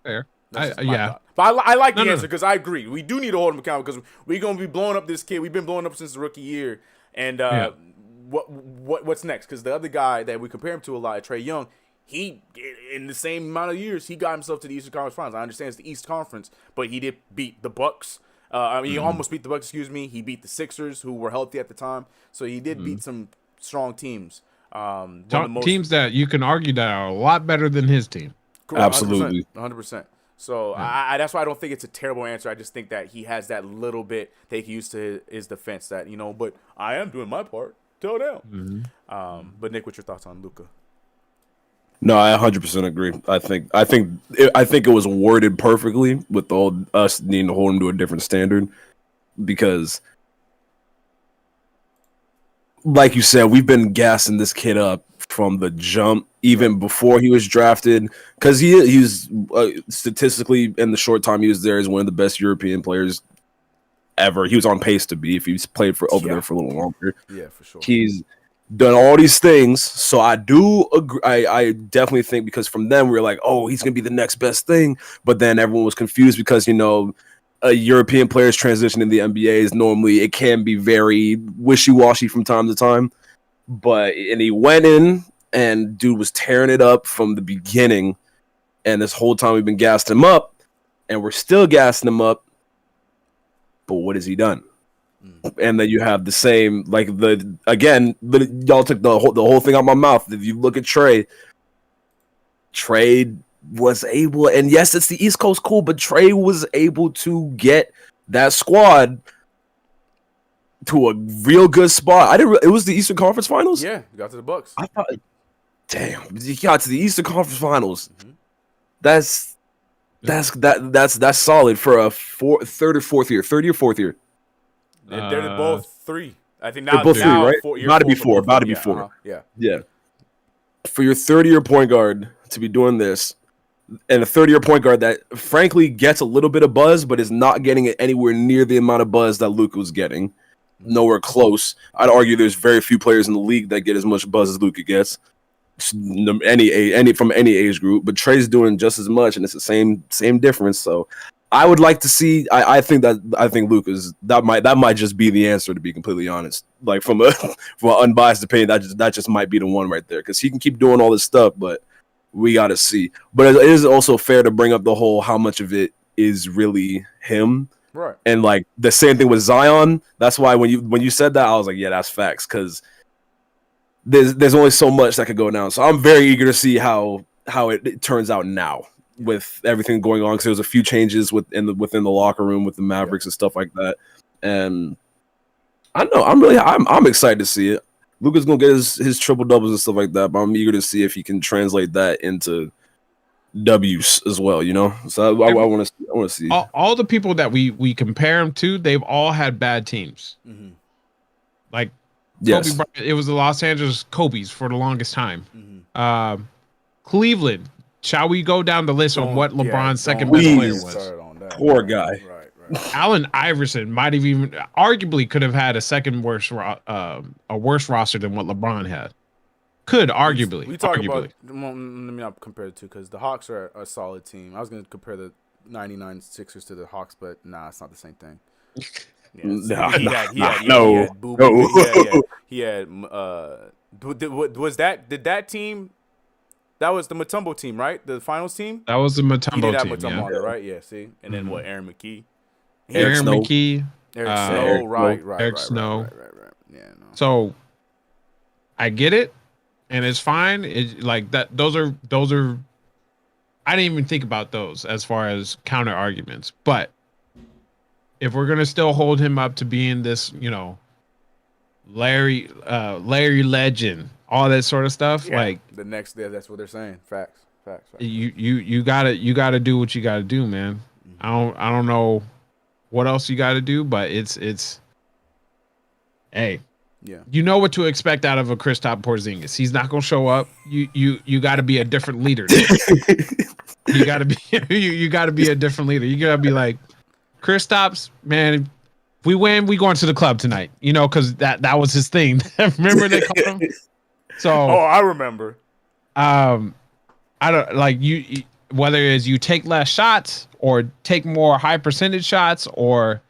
Fair. Thought. But I like the answer, because I agree. We do need to hold him accountable, because we're going to be blowing up this kid. We've been blowing up since the rookie year. And what's next? Because the other guy that we compare him to a lot, Trae Young, he, in the same amount of years, he got himself to the Eastern Conference Finals. I understand it's the East Conference, but he did beat the Bucks. He almost beat the Bucks, He beat the Sixers, who were healthy at the time. So he did beat some strong teams. Teams that you can argue that are a lot better than his team. Absolutely. 100%. So I that's why I don't think it's a terrible answer. I just think that he has that little bit that he can use to his defense. That but I am doing my part. Tell them. But Nick, what's your thoughts on Luka? No, I 100% agree. I think it was worded perfectly with us needing to hold him to a different standard because, like you said, we've been gassing this kid up from the jump, even before he was drafted, because he's statistically in the short time he was there is one of the best European players ever. He was on pace to be if he's played over there for a little longer. Yeah, for sure. He's done all these things, so I do agree. I definitely think because from them we were like, oh, he's gonna be the next best thing, but then everyone was confused because a European player's transition in the NBA is normally it can be very wishy-washy from time to time, and he went in and dude was tearing it up from the beginning, and this whole time we've been gassing him up, and we're still gassing him up, but what has he done? And then you have the same, like y'all took the whole thing out my mouth. If you look at Trey was able, and yes, it's the East Coast, cool, but Trey was able to get that squad to a real good spot. It was the Eastern Conference Finals. Yeah, you got to the Bucks. I thought, damn, you got to the Eastern Conference Finals. That's solid for a third or fourth year. They're both 3. I think now they're both 3, right? About to be 4. Yeah. For your third-year point guard to be doing this, and a third-year point guard that, frankly, gets a little bit of buzz, but is not getting it anywhere near the amount of buzz that Luka was getting. Nowhere close. I'd argue there's very few players in the league that get as much buzz as Luka gets. Any from any age group, but Trey's doing just as much, and it's the same difference. So I would like to see. I think Luka's that might just be the answer, to be completely honest. Like from an unbiased opinion, that just might be the one right there, because he can keep doing all this stuff, but we got to see. But it is also fair to bring up the whole how much of it is really him, right? And like the same thing with Zion. That's why when you said that, I was like, yeah, that's facts, because there's only so much that could go down. So I'm very eager to see how it turns out now with everything going on, because there was a few changes within the locker room with the Mavericks and stuff like that. And I know I'm excited to see it. Luka's gonna get his triple doubles and stuff like that, but I'm eager to see if he can translate that into W's as well. So I want to see all the people that we compare him to. They've all had bad teams. Like. Yes. Kobe Bryant, it was the Los Angeles Kobe's for the longest time. Cleveland. Shall we go down the list on what LeBron's second best player was? Poor guy. Right. Allen Iverson might have even arguably could have had a worse roster than what LeBron had. Could arguably. We talk about. Let me not compare the two, because the Hawks are a solid team. I was going to compare the '99 Sixers to the Hawks, but nah, it's not the same thing. Yeah, he had did that team, that was the Mutombo team, right? The finals team? That was the Mutombo team. He did have Mutombo on it, right? Yeah, see? And then what, Aaron McKee? Eric Snow. Right. Eric Snow. Right. Yeah, no. So I get it, and it's fine. It's like that. Those are I didn't even think about those as far as counter arguments, but if we're gonna still hold him up to being this, Larry legend, all that sort of stuff, like the next day, that's what they're saying. Facts. You gotta do what you gotta do, man. I don't know what else you gotta do, but it's hey, you know what to expect out of a Kristaps Porzingis. He's not gonna show up. You gotta be a different leader. you gotta be a different leader. You gotta be like, Kristaps, man, if we win, we going to the club tonight. Because that was his thing. Remember they called him? So I remember. I don't like you. Whether it is you take less shots or take more high percentage shots, or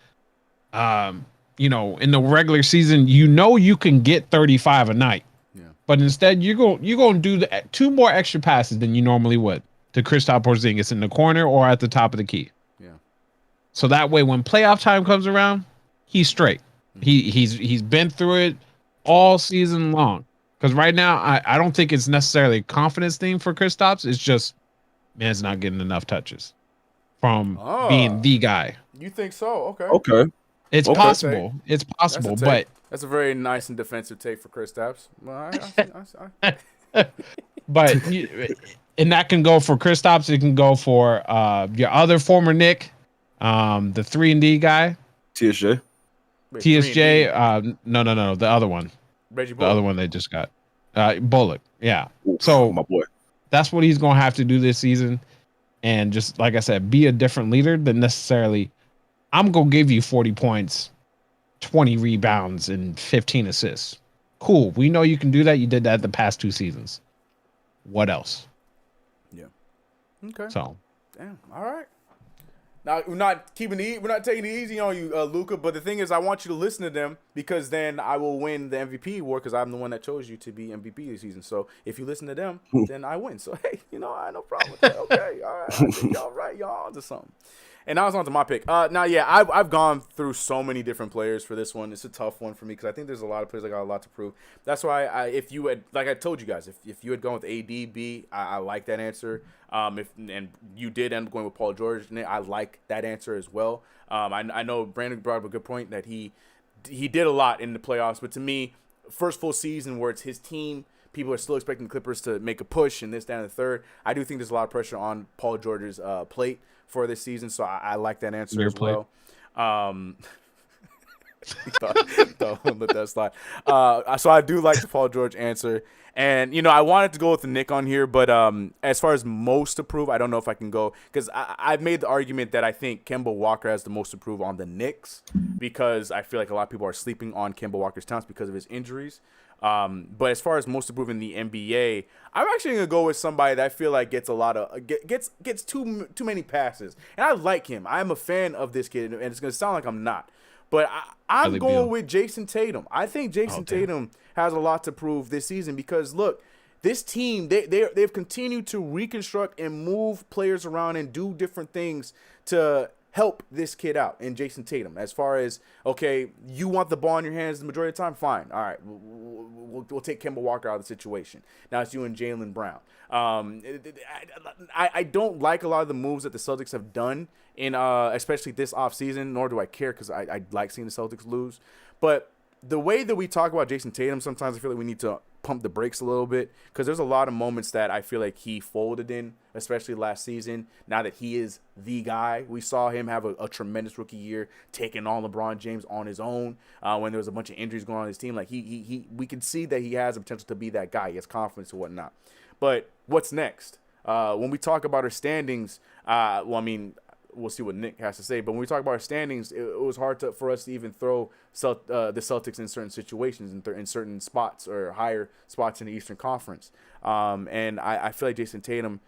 in the regular season, you can get 35 a night. Yeah. But instead, you're going to do 2 more extra passes than you normally would to Kristaps Porzingis in the corner or at the top of the key. So that way, when playoff time comes around, he's straight. He's been through it all season long. Because right now, I don't think it's necessarily a confidence thing for Kristaps. It's just man's not getting enough touches from being Oh, the guy. you think so? Okay. Okay. It's Okay. possible. It's That's a possible, take. That's a very nice and defensive take for Chris Stapps. Well, but and that can go for Kristaps. It can go for your other former Nick, the 3-and-D guy, TSJ. Wait, TSJ. No, the other one, Reggie the Bullock. other one they just got, Bullock. Yeah. Oof, So my boy. that's what he's gonna have to do this season, and just like I said, be a different leader than necessarily. I'm gonna give you 40 points, 20 rebounds, and 15 assists. Cool. We know you can do that. You did that the past 2 seasons. What else? Yeah. Okay. So, Damn. All right. Now we're not taking it easy on you, Luca. But the thing is, I want you to listen to them because then I will win the MVP award because I'm the one that chose you to be MVP this season. So if you listen to them, then I win. So hey, I have no problem with that. Okay, all right, I think y'all right, y'all onto something. And now it's on to my pick. Now, yeah, I've gone through so many different players for this one. It's a tough one for me because I think there's a lot of players that got a lot to prove. That's why if you had, like I told you guys, if you had gone with AD, I like that answer. And you did end up going with Paul George, I like that answer as well. I know Brandon brought up a good point that he did a lot in the playoffs, but to me, first full season where it's his team, people are still expecting the Clippers to make a push and this, that, and the third. I do think there's a lot of pressure on Paul George's plate for this season, so I like that answer as well. Don't let that slide. So I do like the Paul George answer, and I wanted to go with the Nick on here, but as far as most approved, I don't know if I can go because I've made the argument that I think Kemba Walker has the most approved on the Knicks because I feel like a lot of people are sleeping on Kemba Walker's talents because of his injuries. But as far as most improved in the NBA, I'm actually gonna go with somebody that I feel like gets a lot of gets too many passes, and I like him. I'm a fan of this kid, and it's gonna sound like I'm not, but I'm going with Jason Tatum. I think Jason Tatum has a lot to prove this season because look, this team they've continued to reconstruct and move players around and do different things to help this kid out in Jason Tatum. As far as, okay, you want the ball in your hands the majority of the time? Fine. All right. We'll take Kemba Walker out of the situation. Now it's you and Jaylen Brown. I don't like a lot of the moves that the Celtics have done in especially this offseason, nor do I care because I like seeing the Celtics lose. But the way that we talk about Jason Tatum, sometimes I feel like we need to pump the brakes a little bit because there's a lot of moments that I feel like he folded in, especially last season. Now that he is the guy, we saw him have a tremendous rookie year, taking on LeBron James on his own when there was a bunch of injuries going on his team. Like we can see that he has the potential to be that guy. He has confidence and whatnot. But what's next? When we talk about our standings, we'll see what Nick has to say. But when we talk about our standings, it was hard for us to even throw the Celtics in certain situations, in certain spots or higher spots in the Eastern Conference. And I feel like Jason Tatum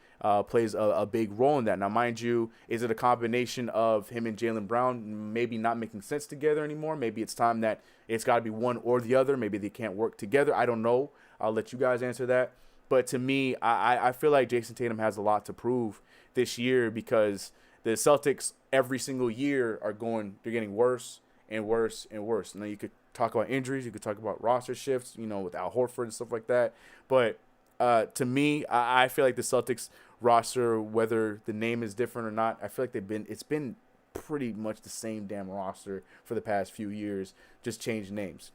plays a big role in that. Now, mind you, is it a combination of him and Jaylen Brown maybe not making sense together anymore? Maybe it's time that it's got to be one or the other. Maybe they can't work together. I don't know. I'll let you guys answer that. But to me, I feel like Jason Tatum has a lot to prove this year because the Celtics every single year they're getting worse and worse and worse. Now you could talk about injuries, you could talk about roster shifts, with Al Horford and stuff like that. But to me, I feel like the Celtics roster, whether the name is different or not, I feel like it's been pretty much the same damn roster for the past few years, just changed names.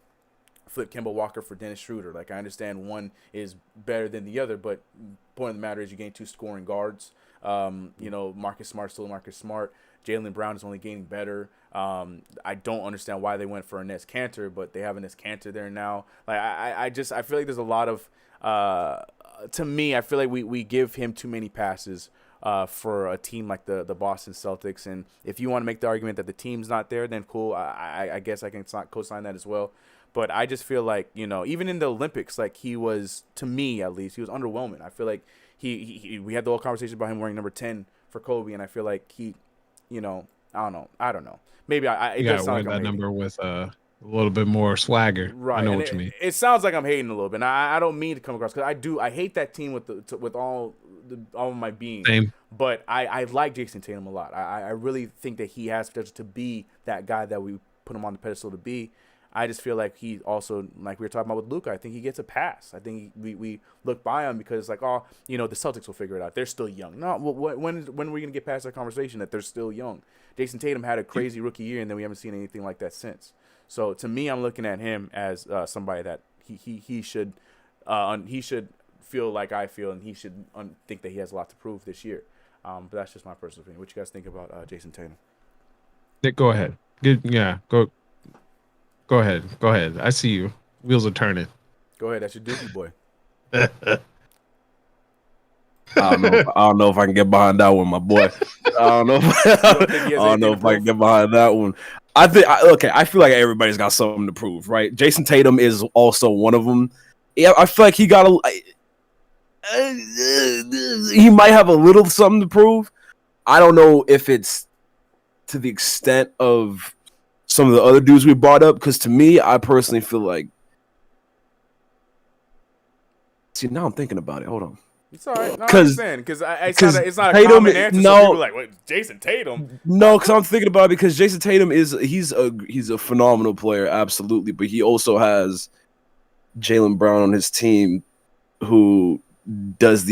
Flip Kemba Walker for Dennis Schroeder. Like, I understand one is better than the other, but point of the matter is you gain 2 scoring guards. Marcus Smart still Marcus Smart. Jaylen Brown is only getting better. I don't understand why they went for Enes Kanter, but they have Enes Kanter there now. Like I feel like there's a lot of to me, I feel like we give him too many passes for a team like the Boston Celtics. And if you want to make the argument that the team's not there, then cool. I guess I can co-sign that as well. But I just feel like, even in the Olympics, like he was, to me at least, he was underwhelming. I feel like we had the whole conversation about him wearing number 10 for Kobe, and I feel like I don't know. Maybe it does sound like that number with a little bit more swagger. Right. I know what you mean. It sounds like I'm hating a little bit. And I don't mean to come across because I hate that team with all of my being. Same. But I like Jason Tatum a lot. I really think that he has potential to be that guy that we put him on the pedestal to be. I just feel like he also, like we were talking about with Luka, I think he gets a pass. I think we look by him because it's like, oh, the Celtics will figure it out. They're still young. No, when are we going to get past that conversation that they're still young? Jason Tatum had a crazy rookie year, and then we haven't seen anything like that since. So to me, I'm looking at him as somebody that he should feel like I feel, and he should think that he has a lot to prove this year. But that's just my personal opinion. What you guys think about Jason Tatum? Go ahead. Go ahead. I see you. Wheels are turning. Go ahead. That's your Dookie boy. I don't know if I can get behind that one, my boy. I don't know if I can get behind that one. I feel like everybody's got something to prove, right? Jason Tatum is also one of them. Yeah, I feel like he might have a little something to prove. I don't know if it's to the extent of some of the other dudes we brought up, because to me, I personally feel like. See, now I'm thinking about it. Hold on. It's all right. No, I understand, because it's not a common answer. No, so people are like, wait, Jason Tatum? No, because I'm thinking about it because Jason Tatum he's a phenomenal player, absolutely, but he also has Jaylen Brown on his team, who does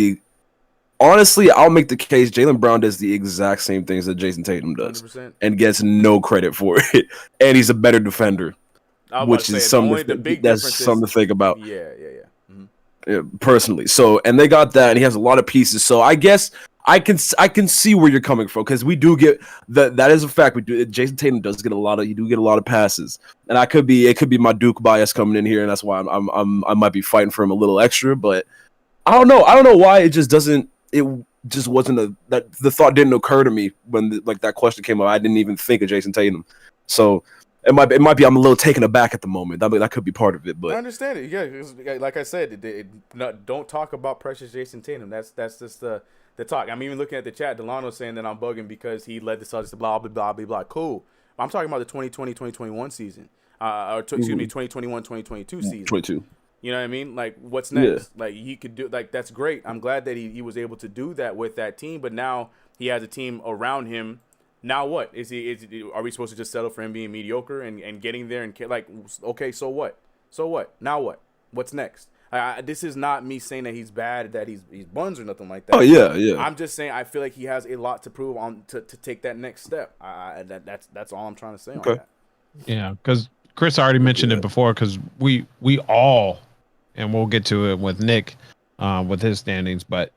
honestly, I'll make the case Jaylen Brown does the exact same things that Jason Tatum does 100%. And gets no credit for it. And he's a better defender, which is something to think about. Yeah. Personally. So, and they got that, and he has a lot of pieces. So I guess I can see where you're coming from, because we do get that is a fact. Jason Tatum does get a lot of passes, and it could be my Duke bias coming in here, and that's why I might be fighting for him a little extra. But I don't know why it just wasn't that the thought didn't occur to me when that question came up. I didn't even think of Jason Tatum. So it might be I'm a little taken aback at the moment. I mean, that could be part of it, but I understand it. Yeah, like I said, don't talk about precious Jason Tatum. That's just the talk. I'm even looking at the chat. Delano saying that I'm bugging because he led the Celtics to blah blah blah blah blah. Cool. I'm talking about the 2020-2021 season, excuse me, 2021-2022 season. 22. You know what I mean? Like, what's next? Yeah. Like, he could do, like, that's great. I'm glad that he was able to do that with that team. But now he has a team around him. Now what? Are we supposed to just settle for him being mediocre and getting there and like, okay, so what? So what? Now what? What's next? This is not me saying that he's bad, that he's buns or nothing like that. Oh yeah. I'm just saying I feel like he has a lot to prove on to take that next step. That's all I'm trying to say on that. Yeah, because Chris already mentioned it before. Because we all, and we'll get to it with Nick, with his standings, but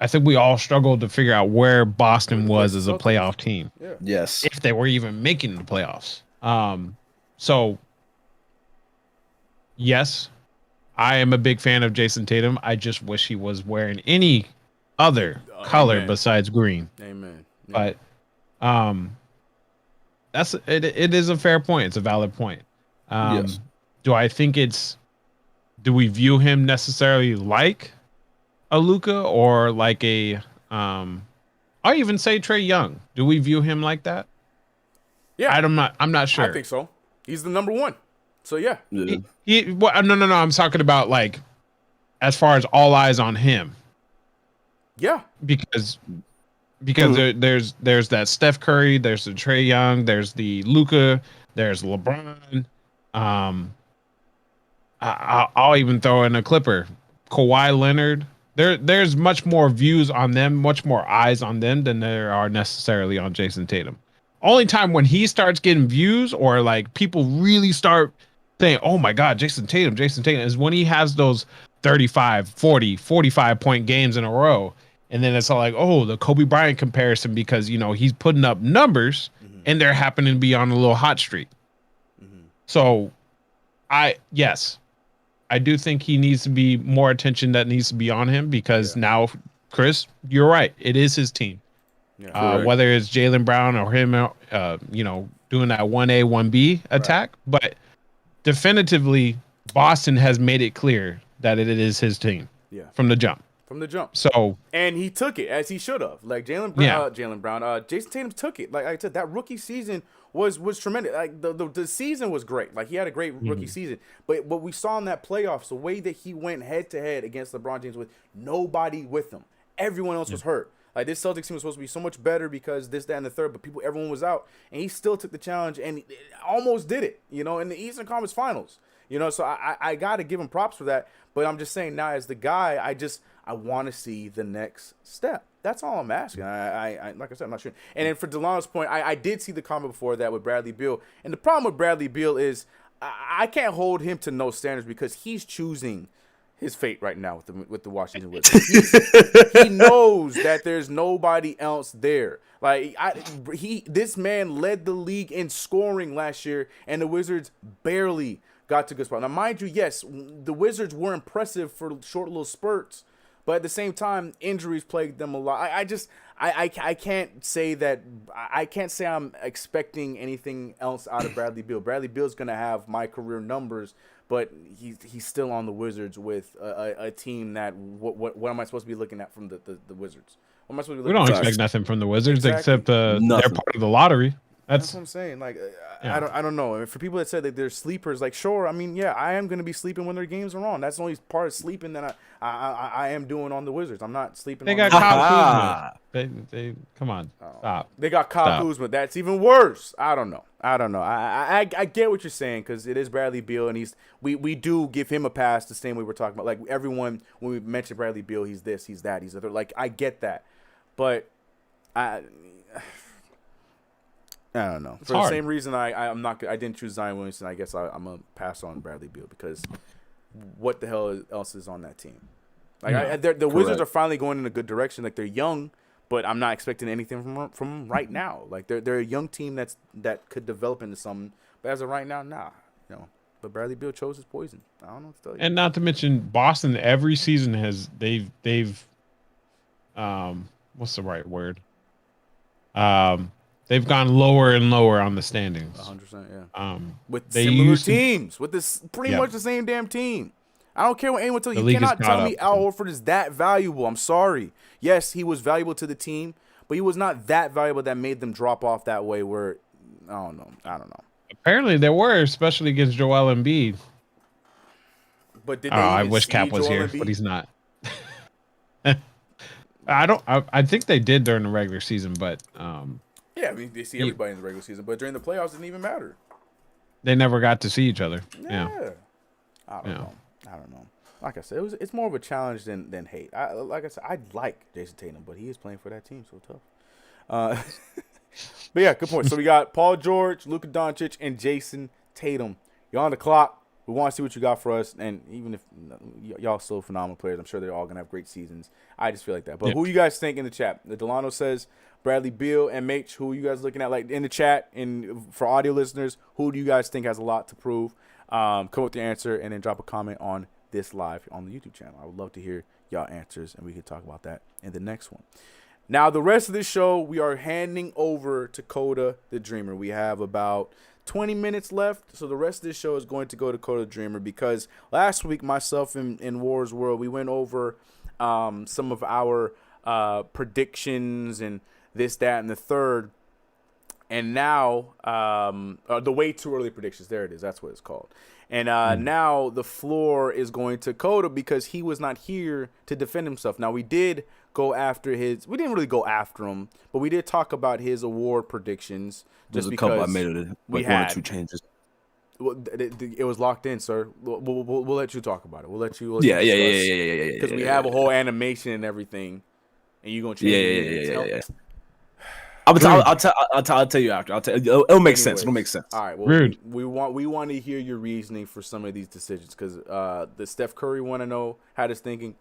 I think we all struggled to figure out where Boston was as a playoff team. Yeah. Yes. If they were even making the playoffs. So, yes, I am a big fan of Jason Tatum. I just wish he was wearing any other color besides green. Amen. Yeah. But it is a fair point. It's a valid point. Yes. Do we view him necessarily like a Luka or like I'll even say Trae Young? Do we view him like that? Yeah, I'm not sure. I think so. He's the number one. So yeah. No. I'm talking about like as far as all eyes on him. Yeah. Because there's that Steph Curry, there's the Trae Young, there's the Luka, there's LeBron. I'll even throw in a Clipper, Kawhi Leonard. There's much more views on them, much more eyes on them than there are necessarily on Jason Tatum. Only time when he starts getting views or like people really start saying, oh my God, Jason Tatum is when he has those 35, 40, 45 point games in a row. And then it's all like, oh, the Kobe Bryant comparison because, he's putting up numbers and they're happening to be on a little hot streak. Mm-hmm. So I do think he needs to be more attention that needs to be on him because now, Chris, you're right. It is his team. Yeah, whether it's Jaylen Brown or him, doing that 1A, 1B attack. But definitively, Boston has made it clear that it is his team from the jump. So, and he took it as he should have. Like Jason Tatum took it. Like I said, that rookie season was tremendous. Like the season was great. Like he had a great rookie season. But what we saw in that playoffs, the way that he went head to head against LeBron James with nobody with him, everyone else was hurt. Like this Celtics team was supposed to be so much better because this, that, and the third, but everyone was out, and he still took the challenge and almost did it. You know, in the Eastern Conference Finals. You know, so I got to give him props for that. But I'm just saying now, as the guy, I want to see the next step. That's all I'm asking. I like I said, I'm not sure. And then for DeLano's point, I did see the comment before that with Bradley Beal. And the problem with Bradley Beal is I can't hold him to no standards because he's choosing his fate right now with the Washington Wizards. He knows that there's nobody else there. Like this man led the league in scoring last year, and the Wizards barely got to a good spot. Now, mind you, yes, the Wizards were impressive for short little spurts, but at the same time, injuries plagued them a lot. I can't say that. I can't say I'm expecting anything else out of Bradley Beal. Bradley Beal's gonna have my career numbers, but he's still on the Wizards with a team that what am I supposed to be looking at from the Wizards? What am I supposed to be looking We don't at? expect nothing from the Wizards except they're Nothing. part of the lottery. That's what I'm saying. Like, yeah. I don't know. And for people that said that they're sleepers, like, sure, I mean, yeah, I am going to be sleeping when their games are on. That's the only part of sleeping that I am doing on the Wizards. I'm not sleeping. They on got Kyle Kuzma. They come on, stop. They got Kyle Kuzma. That's even worse. I don't know. I get what you're saying because it is Bradley Beal, and we do give him a pass the same way we're talking about. Like everyone, when we mention Bradley Beal, he's this, he's that, he's other. Like I get that, but I don't know. For the same reason, I didn't choose Zion Williamson. I guess I'm gonna pass on Bradley Beal because what the hell else is on that team? Like the Wizards are finally going in a good direction. Like they're young, but I'm not expecting anything from right now. Like they're a young team that could develop into something. But as of right now, nah. You know. But Bradley Beal chose his poison. I don't know what to tell you. And not to mention Boston. Every season they've what's the right word? They've gone lower and lower on the standings. 100%, yeah. With similar teams, with this pretty much the same damn team. I don't care what anyone tells you. You cannot tell me Al Horford is that valuable. I'm sorry. Yes, he was valuable to the team, but he was not that valuable that made them drop off that way. Where I don't know. Apparently, there were, especially against Joel Embiid. But did they I wish Cap was here, but he's not. I think they did during the regular season, but yeah, I mean they see everybody in the regular season, but during the playoffs, it didn't even matter. They never got to see each other. Yeah. I don't know. Like I said, it's more of a challenge than hate. Like I said, I like Jason Tatum, but he is playing for that team, so tough. But yeah, good point. So we got Paul George, Luka Doncic, and Jason Tatum. You're on the clock. We want to see what you got for us, and even if y'all still phenomenal players, I'm sure they're all gonna have great seasons. I just feel like that. But who you guys think in the chat? The Delano says Bradley Beal and Mach. Who are you guys looking at? Like in the chat, and for audio listeners, who do you guys think has a lot to prove? Come with your answer, and then drop a comment on this live on the YouTube channel. I would love to hear y'all answers, and we can talk about that in the next one. Now, the rest of this show, we are handing over to Coda the Dreamer. We have about 20 minutes left, so the rest of this show is going to go to Coda the Dreamer because last week, myself in War's World, we went over some of our predictions and this, that, and the third. And now, the way too early predictions, there it is. That's what it's called. And now the floor is going to Coda because he was not here to defend himself. Now, we did go after we didn't really go after him, but we did talk about his award predictions. There's a couple I made it like one or two changes. Well, it was locked in, sir. We'll let you talk about it. We'll let you. Yeah. Because we have a whole animation and everything, and you're gonna change it. Yeah. I'll tell you after. It'll make sense. It'll make sense. All right. Well, we want to hear your reasoning for some of these decisions because the Steph Curry one I know had us thinking,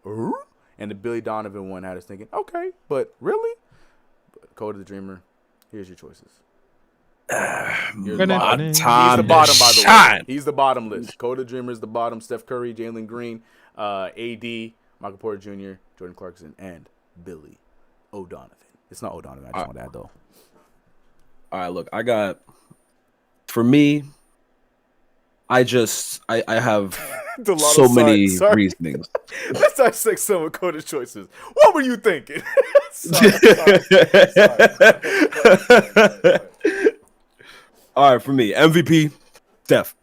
and the Billy Donovan one had us thinking, okay, but really, Coda the Dreamer, here's your choices. He's the bottom, by the way. He's the bottom list. Coda Dreamer is the bottom. Steph Curry, Jalen Green, AD, Michael Porter Jr., Jordan Clarkson, and Billy O'Donovan. It's not O'Donovan. I just want that, though. All right, look, for me, I have so many reasonings. Let's dissect some of Coda's choices. What were you thinking? Sorry. All right, for me, MVP, Steph.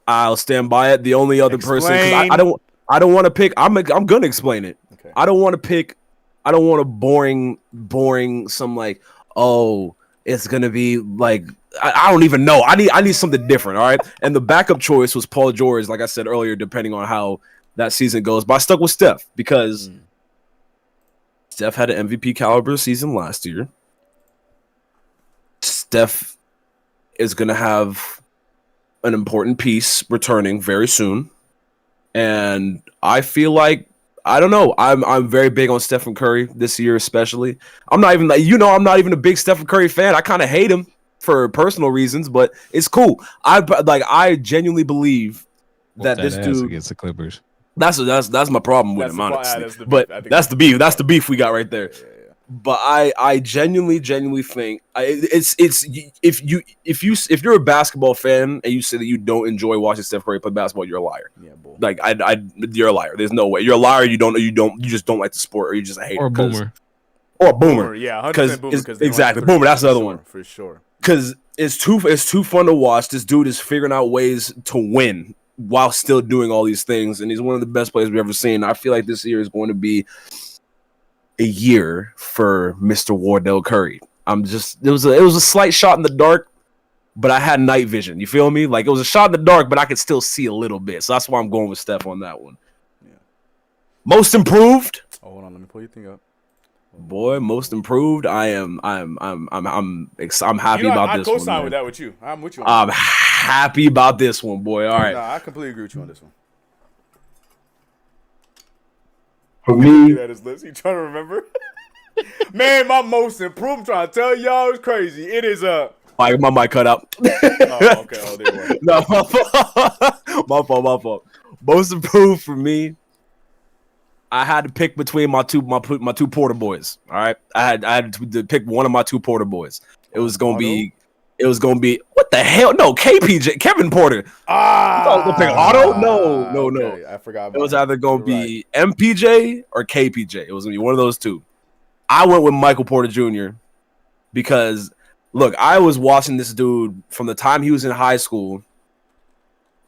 I'll stand by it. The only other person, I don't want to pick. I'm gonna explain it. Okay. I don't want to pick I don't want a boring some like, oh, it's gonna be like I don't even know. I need something different. All right. And the backup choice was Paul George, like I said earlier, depending on how that season goes. But I stuck with Steph because Steph had an MVP caliber season last year. Steph is gonna have an important piece returning very soon. And I feel like I don't know. I'm very big on Stephen Curry this year, especially. I'm not even I'm not even a big Stephen Curry fan. I kind of hate him for personal reasons, but it's cool. I genuinely believe that this dude against the Clippers. That's my problem with him, honestly. But that's the beef. That's the beef we got right there. Yeah. But I genuinely think it's if you're a basketball fan and you say that you don't enjoy watching Steph Curry play basketball, you're a liar. Yeah, boy. Like you're a liar. There's no way. You're a liar. You just don't like the sport, or you just hate or a boomer. Or a boomer. Yeah, 100% boomer. Exactly, boomer. That's the other one for sure. Because it's too fun to watch. This dude is figuring out ways to win while still doing all these things, and he's one of the best players we've ever seen. I feel like this year is going to be a year for Mr. Wardell Curry. It was a slight shot in the dark, but I had night vision. You feel me? Like it was a shot in the dark, but I could still see a little bit. So that's why I'm going with Steph on that one. Yeah. Most improved. Oh, hold on, let me pull your thing up. Boy, most improved. I'm happy about this one. I co-sign with that with you. I'm with you. I'm happy about this one, boy. All right. No, I completely agree with you on this one. For me, that is list. You trying to remember? Man, my most improved. I'm trying to tell y'all, it's crazy. It is my mic cut out. Oh, okay. Oh, there you no, my fault. Most improved for me. I had to pick between my two Porter boys. All right, I had to pick one of my two Porter boys. It was gonna be what the hell? No, KPJ, Kevin Porter. Gonna pick Otto? No. Okay, I forgot. It was either gonna be MPJ or KPJ. It was gonna be one of those two. I went with Michael Porter Jr. because look, I was watching this dude from the time he was in high school.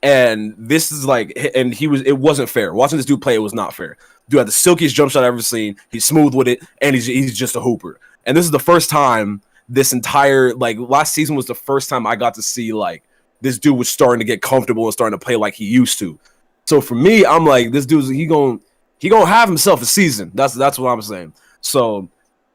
And this is like, and it wasn't fair. Watching this dude play, it was not fair. Dude had the silkiest jump shot I've ever seen. He's smooth with it, and he's just a hooper. And this is the first time this entire, like, last season was the first time I got to see, like, this dude was starting to get comfortable and starting to play like he used to. So for me, I'm like, this dude's, he gonna have himself a season. That's what I'm saying. So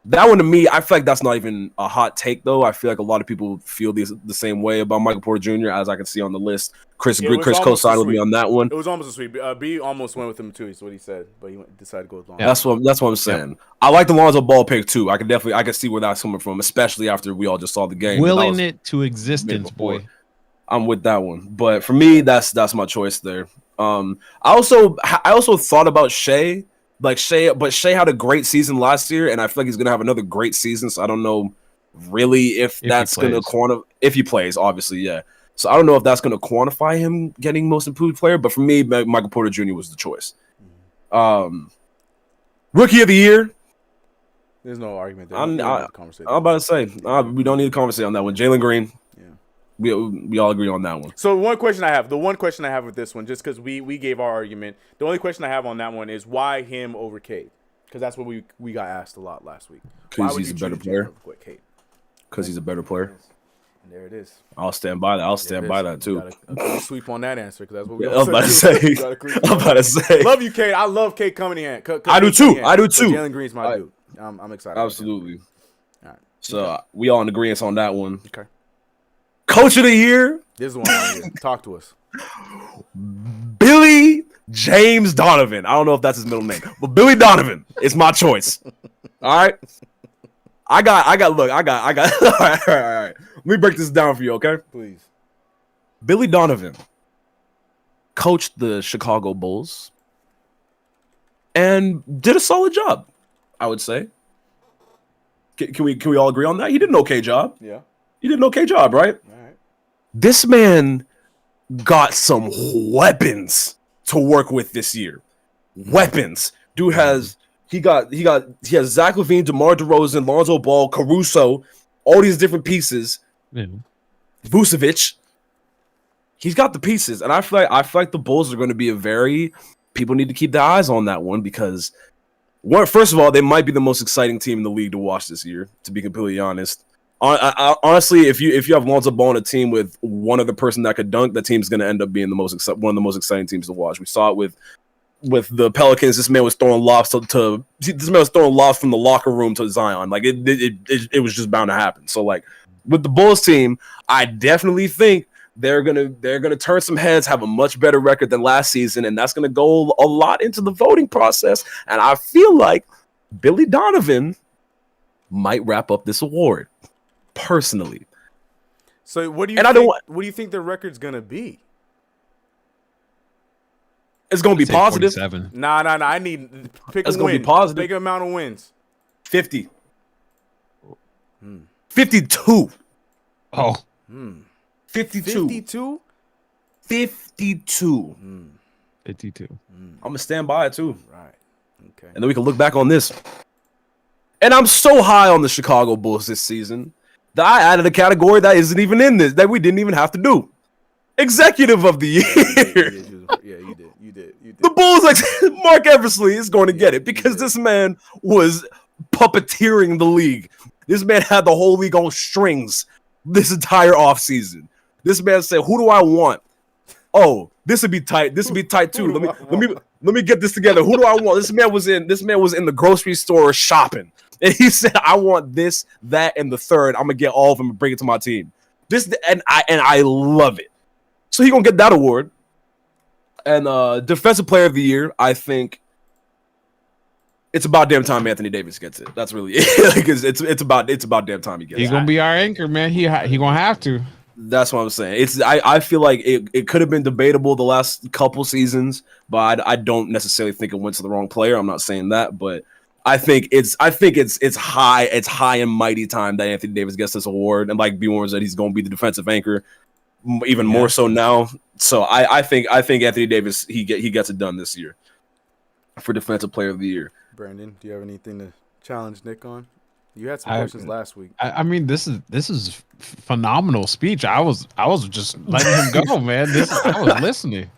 that one to me, I feel like that's not even a hot take, though. I feel like a lot of people feel the same way about Michael Porter Jr., as I can see on the list. Chris co-signed with me on that one. It was almost a sweep. B almost went with him, too, is what he said, but he decided to go with Lonzo. Yeah, that's what I'm saying. Yeah. I like the Lonzo Ball pick, too. I can see where that's coming from, especially after we all just saw the game. Willing it to existence, boy. I'm with that one. But for me, that's my choice there. I also thought about Shea. But Shea had a great season last year, and I feel like he's gonna have another great season. So I don't know really if that's gonna quantify if he plays, obviously, yeah. So I don't know if that's gonna quantify him getting most improved player. But for me, Michael Porter Jr. was the choice. Rookie of the year. There's no argument there. I'm about to say we don't need to conversate on that one. Jalen Green. We all agree on that one. So the one question I have with this one, just because we gave our argument, the only question I have on that one is why him over Cade? Because that's what we got asked a lot last week. Because he's a better player. Because he's a better player. And there it is. I'll stand by that. I'll stand by that too. A sweep on that answer because that's what we. I'm about to say. Love you, Cade. I love Cade Cunningham. I do too. Jalen Green's my dude. I'm excited. Absolutely. All right. So we all in agreement on that one. Okay. Coach of the year. This is one right here. Talk to us. Billy James Donovan. I don't know if that's his middle name, but Billy Donovan is my choice. All right. I got. All right. Let me break this down for you, okay? Please. Billy Donovan coached the Chicago Bulls and did a solid job, I would say. Can we all agree on that? He did an okay job. Yeah. He did an okay job, right? All right. This man got some weapons to work with this year. Weapons. Dude has Zach LaVine, DeMar DeRozan, Lonzo Ball, Caruso, all these different pieces. Vucevic. He's got the pieces, and I feel like the Bulls are going to be people need to keep their eyes on that one because First of all, they might be the most exciting team in the league to watch this year, to be completely honest. Honestly, if you have Lonzo Ball on a team with one other person that could dunk, the team's going to end up being one of the most exciting teams to watch. We saw it with the Pelicans. This man was throwing lobs from the locker room to Zion. Like it was just bound to happen. So like with the Bulls team, I definitely think they're gonna turn some heads, have a much better record than last season, and that's gonna go a lot into the voting process. And I feel like Billy Donovan might wrap up this award. Personally. So what do you think the record's gonna be? It's gonna be positive. 47. Nah. I need pick It's a gonna win. be positive. Pick an amount of wins. 50. 52. Oh. 52. 52? 52. 52. I'm gonna stand by it too. Right. Okay. And then we can look back on this. And I'm so high on the Chicago Bulls this season that I added a category that isn't even in this, that we didn't even have to do. Executive of the Year. Yeah, you did. The Bulls, like Mark Eversley, is going to get it because this man was puppeteering the league. This man had the whole league on strings this entire offseason. This man said, "Who do I want? Oh, this would be tight. This would be tight too. Let me get this together. Who do I want?" This man was in the grocery store shopping, and he said, "I want this, that, and the third. I'm gonna get all of them and bring it to my team." I love it. So he gonna get that award. And Defensive Player of the Year, I think it's about damn time Anthony Davis gets it. That's really it. Because it's about damn time he gets it. He's gonna be our anchor, man. He gonna have to. That's what I'm saying. I feel like it could have been debatable the last couple seasons, but I don't necessarily think it went to the wrong player. I'm not saying that, but I think it's high and mighty time that Anthony Davis gets this award. And like B-Warren said, he's gonna be the defensive anchor, even more so now. So I think Anthony Davis he gets it done this year for Defensive Player of the Year. Brandon, do you have anything to challenge Nick on? You had some questions last week. I mean, this is phenomenal speech. I was just letting him go, man. I was listening.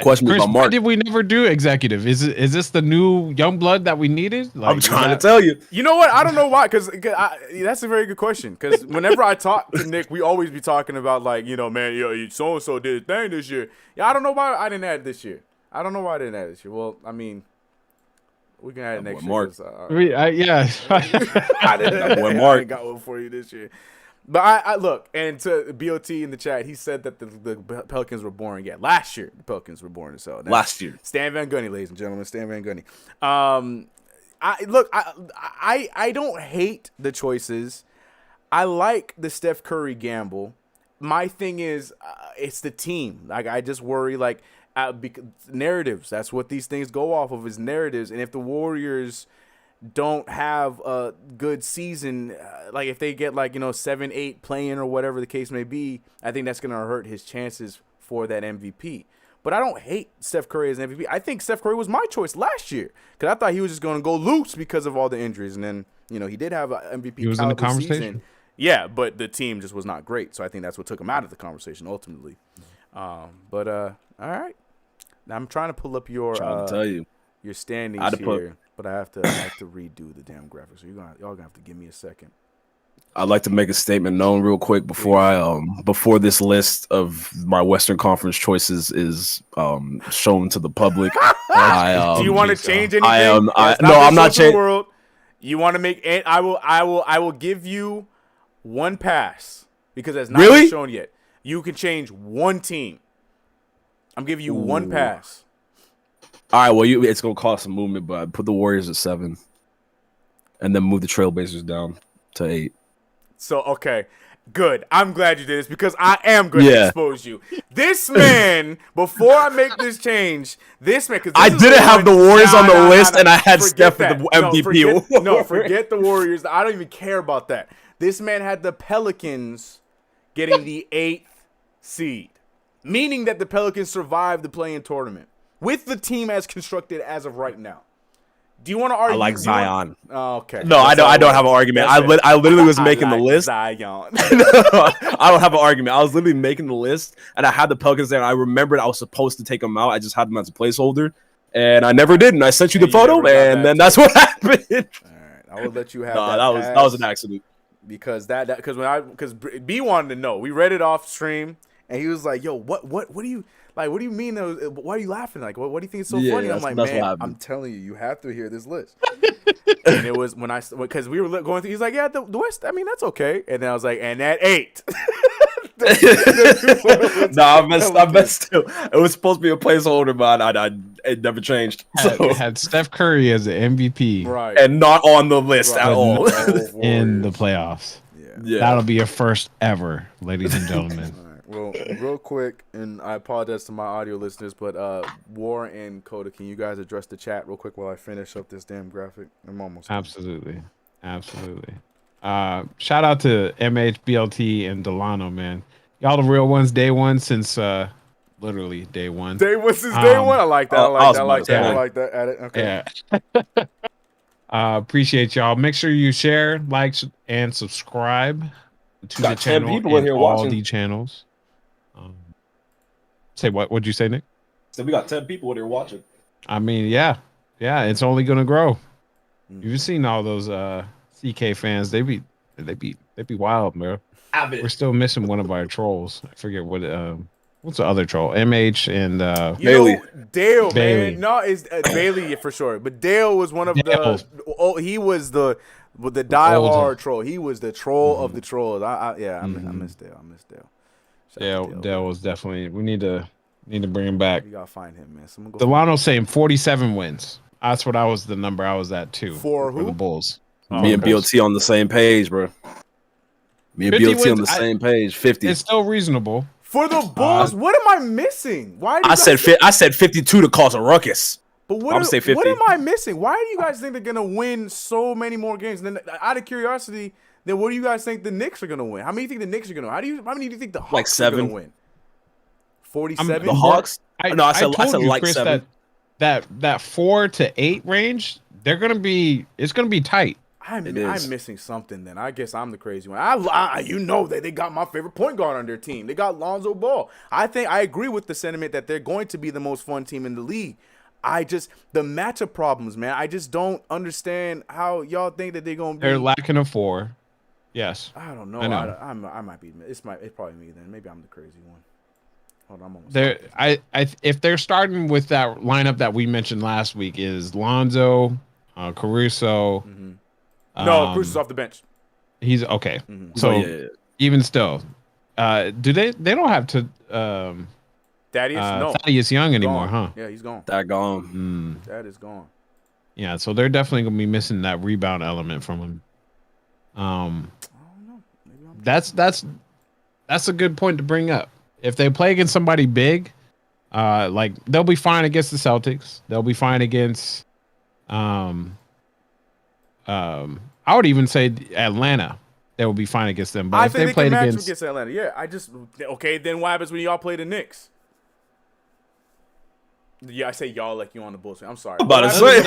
Question Chris, about Mark. why did we never do executive? Is this the new young blood that we needed? Like, I'm trying to tell you. You know what? I don't know why. Because that's a very good question. Because whenever I talk to Nick, we always be talking about like, man, so and so did a thing this year. Yeah, I don't know why I didn't add it this year. Well, I mean, we can add it next year. Mark. Yeah. I didn't. Boy, Mark. I got one for you this year. But I look, and to BOT in the chat, he said that the Pelicans were boring. Yeah, last year the Pelicans were boring. So last year, Stan Van Gundy, ladies and gentlemen, Stan Van Gundy. I don't hate the choices. I like the Steph Curry gamble. My thing is, it's the team. Like I just worry, like narratives. That's what these things go off of, is narratives. And if the Warriors don't have a good season, like if they get 7-8 playing or whatever the case may be, I think that's gonna hurt his chances for that MVP. But I don't hate Steph Curry as MVP. I think Steph Curry was my choice last year because I thought he was just gonna go loose because of all the injuries, and then he did have an MVP. He was in the conversation. Season. Yeah, but the team just was not great, so I think that's what took him out of the conversation ultimately. All right. Now I'm trying to pull up your standings here. But I have to redo the damn graphics. So y'all gonna have to give me a second. I'd like to make a statement known real quick before before this list of my Western Conference choices is shown to the public. Do you want to change anything? I'm not changing. You want to make? I will give you one pass because it's not really shown yet. You can change one team. I'm giving you one pass. All right, well, it's going to cost some movement, but put the Warriors at 7 and then move the Trailblazers down to 8. So, okay, good. I'm glad you did this because I am going to expose you. This man, before I make this change, because I didn't have the Warriors on the list, and I had Steph at the MVP. Forget the Warriors. I don't even care about that. This man had the Pelicans getting the 8th seed, meaning that the Pelicans survived the play-in tournament. With the team as constructed as of right now. Do you want to argue? I like Zion. Okay. No, I don't have an argument. I literally was making the list. Zion. I don't have an argument. I was literally making the list, and I had the Pelicans there, and I remembered I was supposed to take them out. I just had them as a placeholder, and I never did. And I sent you the photo, and then that's what happened. All right, I will let you have that. That was an accident. Because because B wanted to know. We read it off stream, and he was like, "Yo, what do you like? What do you mean? Why are you laughing? Like, what do you think is so funny?" I'm like, "Man, I'm telling you, you have to hear this list." And it was because we were going through. He's like, "Yeah, the West. I mean, that's okay." And then I was like, "And at 8." I messed too. It was supposed to be a placeholder, but it never changed. Had Steph Curry as the MVP, right, and not on the list at all in the playoffs. Yeah, that'll be a first ever, ladies and gentlemen. Well, real quick, and I apologize to my audio listeners, but War and Coda, can you guys address the chat real quick while I finish up this damn graphic? I'm almost absolutely. Shout out to MHBLT and Delano, man. Y'all the real ones, day one since literally day one. Day one since day one. I like that. I like that. Add it. Okay. Yeah. Appreciate y'all. Make sure you share, like, and subscribe to the channel. 10 people in here watching all the channels. Say what? What'd you say, Nick? So we got 10 people in here watching. I mean, yeah, it's only gonna grow. You've seen all those CK fans. They be wild, bro. We're still missing one of our trolls. I forget what's the other troll? MH and Bailey. Dale, man. No, it's Bailey for sure. But Dale was one of he was the diehard troll. He was the troll of the trolls. I miss Dale. Dale was definitely. We need to bring him back. You gotta find him, man. Delano's saying 47 wins. That's what the number I was at too. For who? For the Bulls. Me and BLT on the same page, bro. Me and BLT on the same page. 50. It's still reasonable. For the Bulls, what am I missing? Why? I said 52 to cause a ruckus. But what am I missing? Why do you guys think they're gonna win so many more games? And then, out of curiosity, then what do you guys think the Knicks are gonna win? How many do you think the Knicks are gonna win? How many do you think the Hawks are gonna win? 47. The Hawks? I said like Chris, 7. That 4 to 8 range, it's gonna be tight. I'm missing something then. I guess I'm the crazy one. They got my favorite point guard on their team. They got Lonzo Ball. I agree with the sentiment that they're going to be the most fun team in the league. The matchup problems, man. I just don't understand how y'all think that they're going to be. They're lacking a 4. Yes. I don't know. I might be. It's probably me then. Maybe I'm the crazy one. Hold on, I'm almost. If they're starting with that lineup that we mentioned last week is Lonzo, Caruso. Mm-hmm. No, Caruso's off the bench. He's okay. Mm-hmm. So even still, do they don't have to Thaddeus Young anymore, huh? Yeah, he's gone. That gone. That is gone. Yeah, so they're definitely gonna be missing that rebound element from him. I don't know. Maybe that's a good point to bring up. If they play against somebody big, like they'll be fine against the Celtics. They'll be fine against I would even say Atlanta. They will be fine against them. But if they played against Atlanta, then what happens when y'all play the Knicks? Yeah, I say y'all like you on the Bulls. I'm sorry. I'm about to say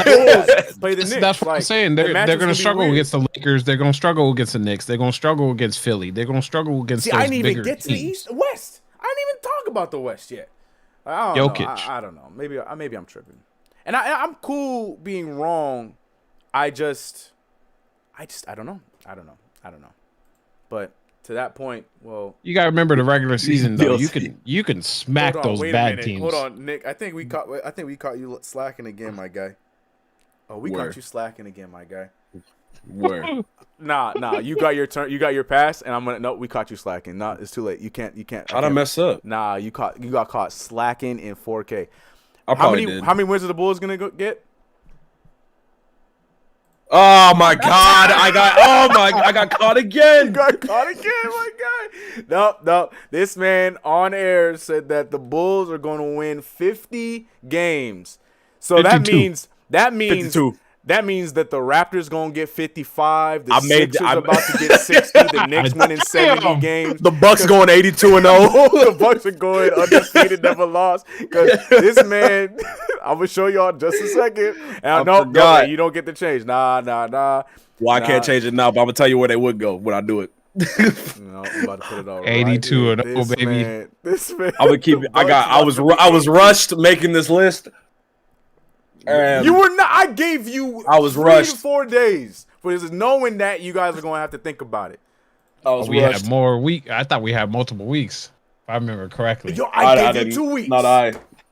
play the Knicks. That's what I'm saying. They're going to struggle against the Lakers. They're going to struggle against the Knicks. They're going to struggle against Philly. They're going to struggle against. See, I didn't even get to the West. I didn't even talk about the West yet. I don't know. I don't know. Maybe I'm tripping. And I'm cool being wrong. I don't know. But to that point, well, you gotta remember the regular season though. You can smack those bad teams. Hold on, Nick. I think we caught you slacking again, my guy. Oh, we caught you slacking again, my guy. Where? Nah. You got your turn. You got your pass, and we caught you slacking. Nah, it's too late. You can't. How'd I mess up? Nah, you got caught slacking in 4K. How many wins are the Bulls gonna get? Oh my God! I got caught again. You got caught again, my guy. No. This man on air said that the Bulls are going to win 50 games. So 52. that means 52. That means that the Raptors gonna get 55. The Sixers about to get 60. The Knicks winning 70 games. The Bucks going 82-0. The Bucks are going undefeated, never lost. Because this man, I'm gonna show y'all in just a second. And no, you don't get the change. Nah. Well, I can't change it now, but I'm gonna tell you where they would go when I do it. No, I'm about to put it all 82-0, baby. This man. I'm gonna keep it. I was rushed making this list. You were not. I gave you. I was 3 rushed. to 4 days for this, knowing that you guys are going to have to think about it. I was We rushed. had more week. I thought we had multiple weeks, if I remember correctly. Yo, I gave you 2 weeks.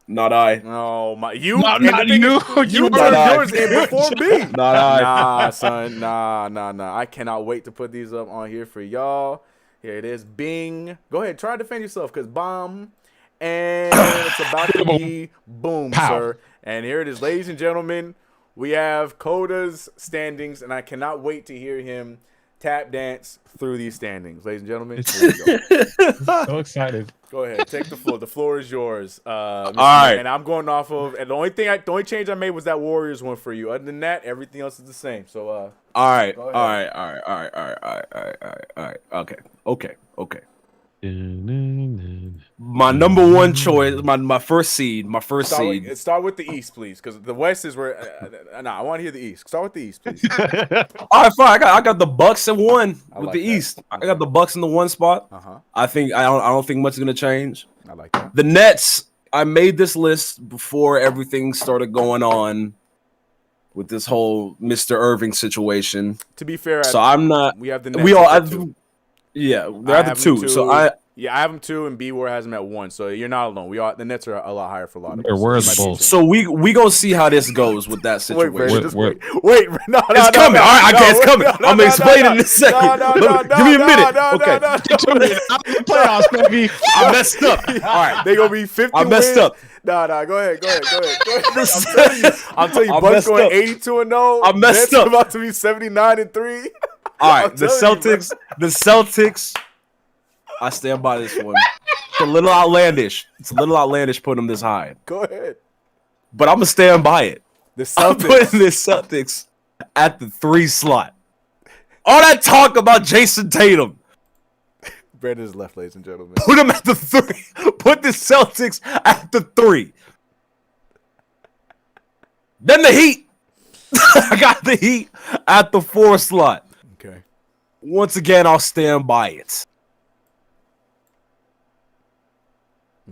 Not I. Oh my, you. Not and the thing you. is, you Not turned I. yours in before me. Not I. Nah, son. Nah. I cannot wait to put these up on here for y'all. Here it is. Bing. Go ahead. Try to defend yourself, because bomb. And it's about to be boom, Pow. sir. And here it is, ladies and gentlemen. We have Coda's standings, and I cannot wait to hear him tap dance through these standings. Ladies and gentlemen, here we go. So excited. Go ahead, take the floor. The floor is yours. All right. And I'm going off of, and the only change I made was that Warriors one for you. Other than that, everything else is the same. So, All right. Go All ahead. right. Okay. My number one choice, my first seed, start with the East, please, because the West is where. I want to hear the East. Start with the East, please. All right, fine. I got the Bucks at 1 with like the that. East. I got the Bucks in the 1 spot. I don't think much is gonna change. I like that. The Nets. I made this list before everything started going on with this whole Mr. Irving situation. To be fair, So I'm not. we have the Nets We all. at 2. Yeah, they're I at the have 2. them So 2. I. Yeah, I have them 2, and B-War has them at 1. So you're not alone. The Nets are a lot higher for a lot of us. Where's It might be Bulls? changed. So we gonna see how this goes with that Wait, situation. Brandon, just Wait. wait. No, It's coming. All right, okay, it's coming. I'm gonna explain it in a second. Give me a minute. Okay. Playoffs, baby. I messed up. All right. They gonna be 50 I messed wins. up. Nah, go ahead. I'm telling you, I Bucks messed going up. 82-0. I messed Nets up. about to be 79-3. All right, I'm the telling you, Celtics. I stand by this one. It's a little outlandish. Putting them this high, Go ahead. but I'm gonna stand by it. The I'm Celtics. putting the Celtics at the 3 slot. All that talk about Jason Tatum, Brandon's left, ladies and gentlemen. put him at the 3. Put the Celtics at the 3. Then the Heat. I got the Heat at the 4 slot. Okay. Once again, I'll stand by it.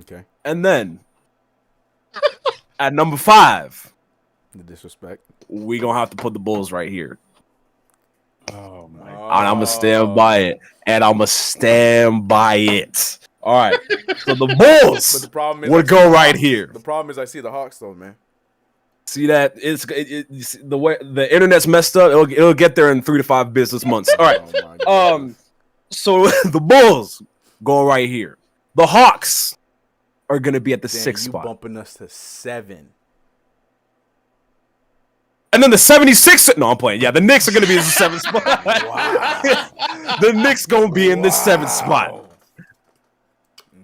Okay. And then at number 5, The disrespect. we gonna have to put the Bulls right here. Oh my. And I'm gonna stand by it. All right. So the But Bulls the problem is, would go right here. The problem is, I see the Hawks though, man. See that? You see the way the internet's messed up. It'll get there in 3 to 5 business months. All right. Oh my God. So the Bulls go right here. The Hawks are gonna be at the Damn, 6th you spot. bumping us to 7. And then the 76ers. No, I'm playing. Yeah, the Knicks are gonna be in the 7th spot. Wow. The Knicks gonna be in the 7th spot.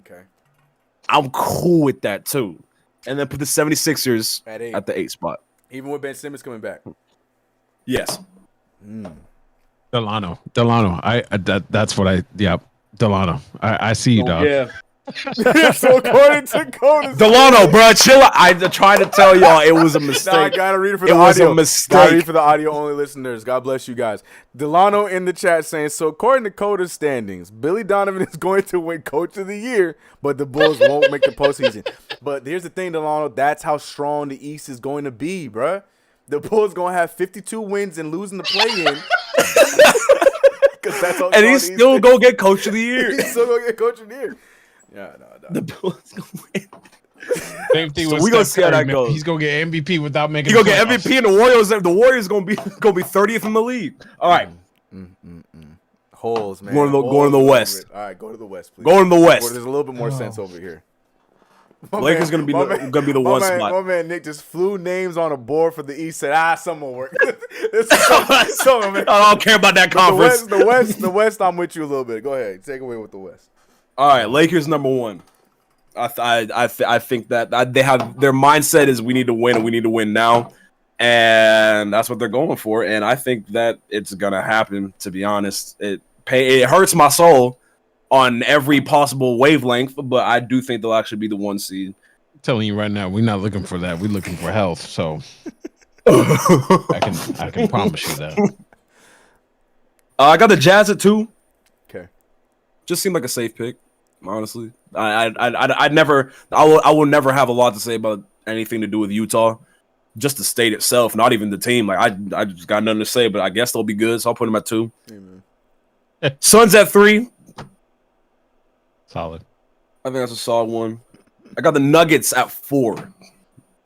Okay. I'm cool with that too. And then put the 76ers At 8. at the 8th spot. Even with Ben Simmons coming back. Yes. Delano. That's what I. Yeah, Delano. I see you, dog. Yeah. So according to Coda, Delano, bro, chill out. I tried to tell y'all it was a mistake. I gotta read it for It the was a audio. mistake. Gotta read it for the audio only listeners. God bless you guys. Delano in the chat saying, so according to Coda's standings, Billy Donovan is going to win Coach of the Year, but the Bulls won't make the postseason. But here's the thing, Delano, that's how strong the East is going to be, bruh. The Bulls gonna have 52 wins and losing the play-in. That's how And he's strong the still East gonna get Coach of the is. Year. He's still gonna get Coach of the Year. Yeah, no. The Bulls gonna win. Same thing So with we gonna Steph see how Curry, that man. goes. He's gonna get MVP without making. He gonna get playoffs. MVP, and the Warriors gonna be 30th in the league. All right, Holes, man. Go to the Holes West. over it. All right, go to the West, please. Go to the West. There's a little bit more sense over here. Lakers gonna be the one spot. My man Nick just flew names on a board for the East. Said, some will work. Some, man. I don't care about that conference. The West. I'm with you a little bit. Go ahead, take away with the West. All right, Lakers number 1. I think that they have their mindset is we need to win and we need to win now, and that's what they're going for. And I think that it's gonna happen. To be honest, it hurts my soul on every possible wavelength, but I do think they'll actually be the 1 seed. I'm telling you right now, we're not looking for that. We're looking for health. So I can promise you that. I got the Jazz at 2. Okay. Just seemed like a safe pick, honestly. I will never have a lot to say about anything to do with Utah. just the state itself, not even the team. Like I just got nothing to say, but I guess they'll be good. So I'll put them at 2. Amen. Suns at 3. Solid. I think that's a solid one. I got the Nuggets at 4.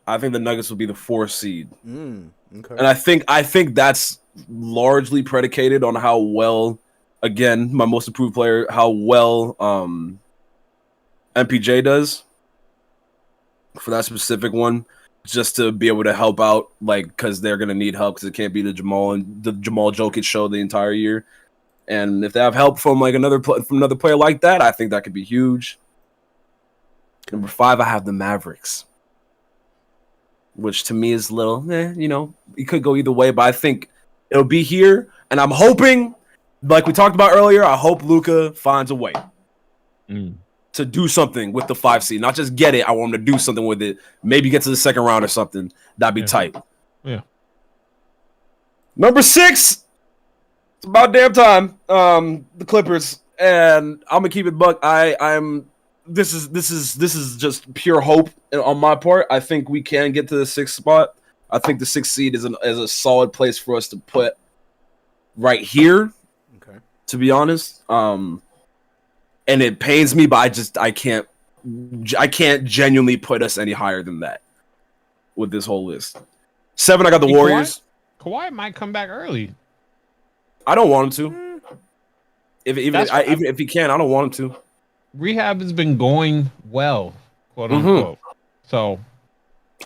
I think the Nuggets will be the 4th seed. Okay. And I think that's largely predicated on how well, again, my most improved player, how well MPJ does for that specific one, just to be able to help out, like, because they're gonna need help because it can't be the Jamal Jokic show the entire year. And if they have help from like another player like that, I think that could be huge. Number 5, I have the Mavericks, which to me is a little, it could go either way, but I think it'll be here. And I'm hoping, like we talked about earlier, I hope Luka finds a way to do something with the 5 seed. Not just get it, I want him to do something with it. Maybe get to the second round or something. That'd be tight. Yeah. Number 6. It's about damn time. The Clippers, and I'm gonna keep it buck. This is just pure hope on my part. I think we can get to the 6th spot. I think the 6th seed is a solid place for us to put right here. Okay. To be honest, and it pains me, but I can't genuinely put us any higher than that with this whole list. 7, I got the Warriors. Kawhi might come back early. I don't want him to. If he can, I don't want him to. Rehab has been going well, quote unquote. So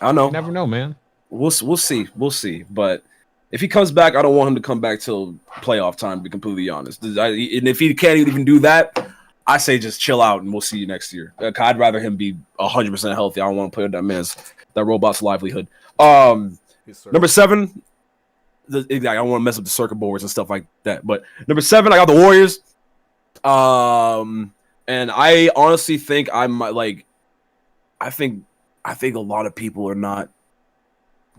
I know. You never know, man. We'll see. But if he comes back, I don't want him to come back till playoff time. To be completely honest, and if he can't even do that, I say just chill out and we'll see you next year. I'd rather him be 100% healthy. I don't want to play with that robot's livelihood. Yes, number 7. I don't want to mess up the circuit boards and stuff like that. But number 7, I got the Warriors. And I honestly think I think a lot of people are not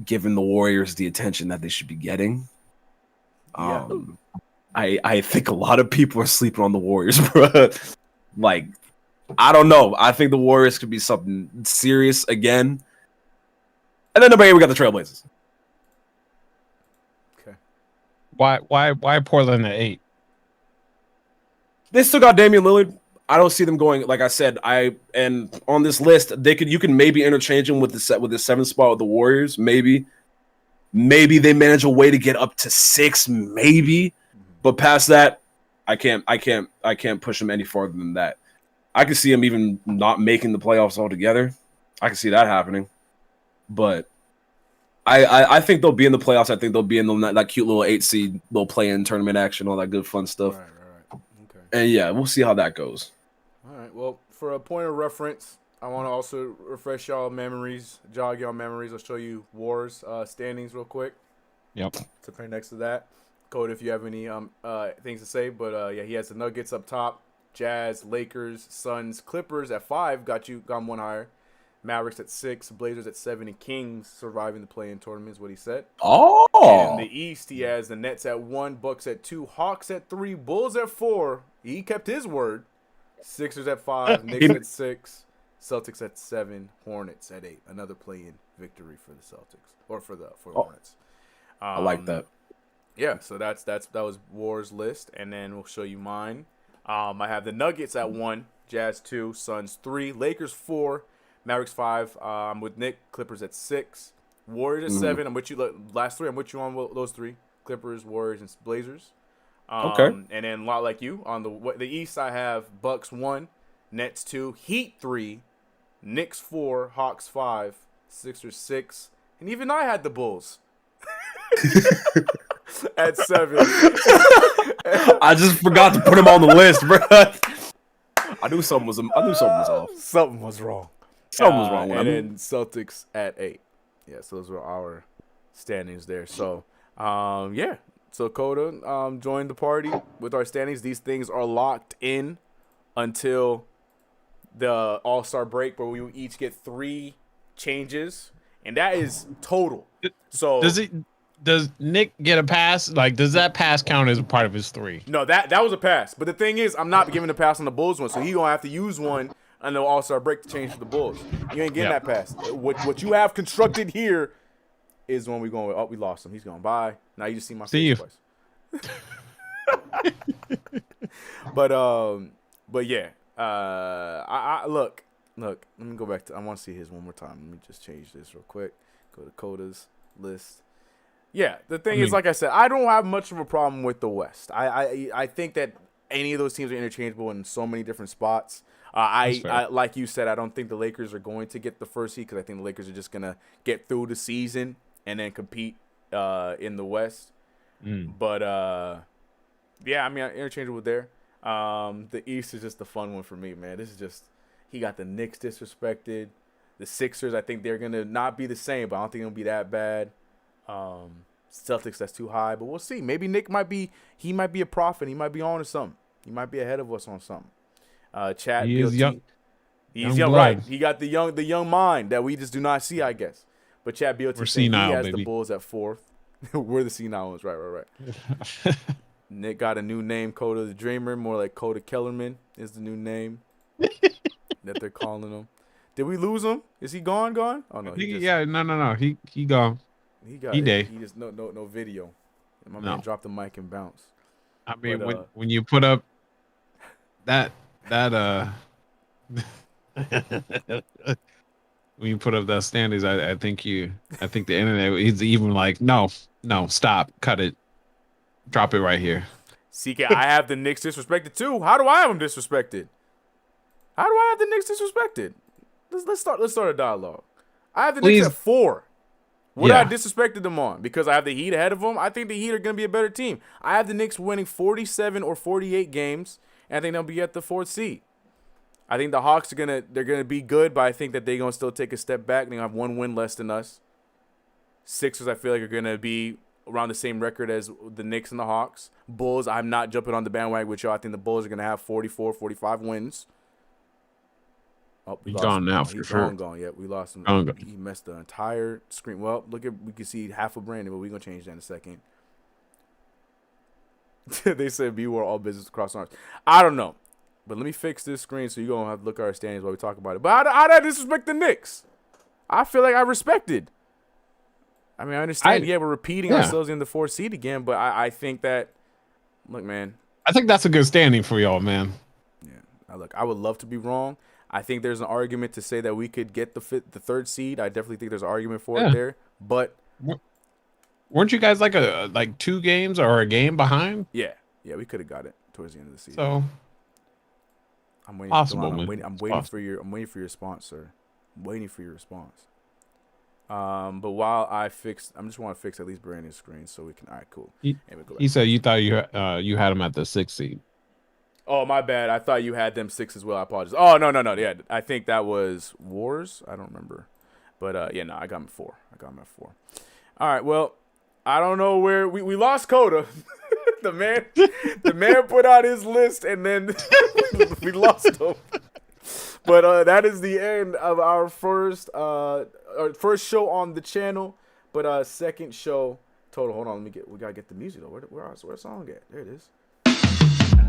giving the Warriors the attention that they should be getting. I think a lot of people are sleeping on the Warriors, bro. Like, I don't know. I think the Warriors could be something serious again. And then number 8, we got the Trailblazers. Why Portland at 8? They still got Damian Lillard. I don't see them going. Like I said, and on this list, you can maybe interchange them with the 7th spot with the Warriors. Maybe they manage a way to get up to 6. Maybe, but past that, I can't push them any farther than that. I can see them even not making the playoffs altogether. I can see that happening, but I think they'll be in the playoffs. I think they'll be in that cute little 8 seed, little play-in tournament action, all that good fun stuff. Right. Okay. And yeah, we'll see how that goes. All right. Well, for a point of reference, I want to also refresh y'all memories, jog y'all memories. I'll show you Wars standings real quick. Yep. To put next to that, Code, if you have any things to say, but he has the Nuggets up top, Jazz, Lakers, Suns, Clippers at 5. Got him one higher. Mavericks at 6, Blazers at 7, and Kings surviving the play-in tournament is what he said. Oh. And the East, he has the Nets at 1, Bucks at 2, Hawks at 3, Bulls at 4. He kept his word. Sixers at 5, Knicks at 6, Celtics at 7, Hornets at 8. Another play-in victory for the Celtics or for the Hornets. I like that. Yeah, so that was War's list, and then we'll show you mine. I have the Nuggets at 1, Jazz 2, Suns 3, Lakers 4. Mavericks 5. I'm with Nick. Clippers at 6. Warriors at 7. I'm with you. Last 3. I'm with you on those 3. Clippers, Warriors, and Blazers. Okay. And then a lot like you on the East, I have Bucks 1, Nets 2, Heat 3, Knicks 4, Hawks 5, Sixers 6, and even I had the Bulls at 7. I just forgot to put them on the list, bro. I knew something was off. Something was wrong. Something was wrong with and him. then Celtics at 8. Yeah, so those were our standings there. So, yeah. So Coda joined the party with our standings. These things are locked in until the All-Star break, where we each get 3 changes, and that is total. So does Nick get a pass? Like, does that pass count as a part of his 3? No, that was a pass. But the thing is, I'm not giving a pass on the Bulls one, so he gonna have to use one on the All-Star break to change for the Bulls. You ain't getting that pass. What you have constructed here is the one we're going with. Oh, we lost him. He's going. Bye. Now you just see my See face twice. But yeah. I look. Let me go back to. I want to see his one more time. Let me just change this real quick. Go to Coda's list. Yeah, the thing is, like I said, I don't have much of a problem with the West. I think that any of those teams are interchangeable in so many different spots. I like you said, I don't think the Lakers are going to get the first seed because I think the Lakers are just gonna get through the season and then compete in the West. But yeah, I mean, interchangeable there. The East is just the fun one for me, man. This is just he got the Knicks disrespected. The Sixers, I think they're gonna not be the same, but I don't think it'll be that bad. Celtics, that's too high, but we'll see. Maybe Nick might be a prophet. He might be on to something. He might be ahead of us on something. Chad, he is young. He's young, right? He got the young mind that we just do not see, I guess. But Chad BLT, we're senile, he has baby. The Bulls at 4th. We're the senile ones, right. Nick got a new name, Coda the Dreamer, more like Coda Kellerman is the new name that they're calling him. Did we lose him? Is he gone? Oh no. No. He gone. He just no video. My man dropped the mic and bounced. I mean, when you put up that when you put up that standards, I think the internet is even like, no, stop, cut it, drop it right here. CK, I have the Knicks disrespected too. How do I have them disrespected? How do I have the Knicks disrespected? Let's start a dialogue. I have the Knicks at 4. What I disrespected them on? Because I have the Heat ahead of them. I think the Heat are going to be a better team. I have the Knicks winning 47 or 48 games, and I think they'll be at the 4th seed. I think the Hawks they're gonna be good, but I think that they're gonna still take a step back. They're gonna have 1 win less than us. Sixers, I feel like, are gonna be around the same record as the Knicks and the Hawks. Bulls, I'm not jumping on the bandwagon with y'all. I think the Bulls are gonna have 44, 45 wins. Oh, he's gone now for sure. Gone. Yeah, we lost him. He messed the entire screen. Well, we can see half of Brandon, but we're gonna change that in a second. They said we were all business across arms. I don't know, but let me fix this screen so you're gonna have to look at our standings while we talk about it. But how did I disrespect the Knicks? I feel like I respected. I mean, I understand. We're repeating ourselves in the 4th seed again, but I think that. Look, man. I think that's a good standing for y'all, man. Yeah. Look, I would love to be wrong. I think there's an argument to say that we could get the 3rd seed. I definitely think there's an argument for it there. But weren't you guys like 2 games or a game behind? Yeah, we could have got it towards the end of the season. So I'm waiting. Possible, I'm waiting for your response, sir. I'm waiting for your response. But while I just want to fix at least Brandon's screen so we can. All right, cool. He said you thought you had him at the 6th seed. Oh, my bad. I thought you had them 6 as well. I apologize. Oh, no. Yeah, I think that was Wars. I don't remember. But, I got him at 4. All right, well, I don't know where we lost Coda. the man put out his list, and then we lost him. But that is the end of our first show on the channel. But second show total. Hold on, we gotta get the music though. Where's the song at? There it is.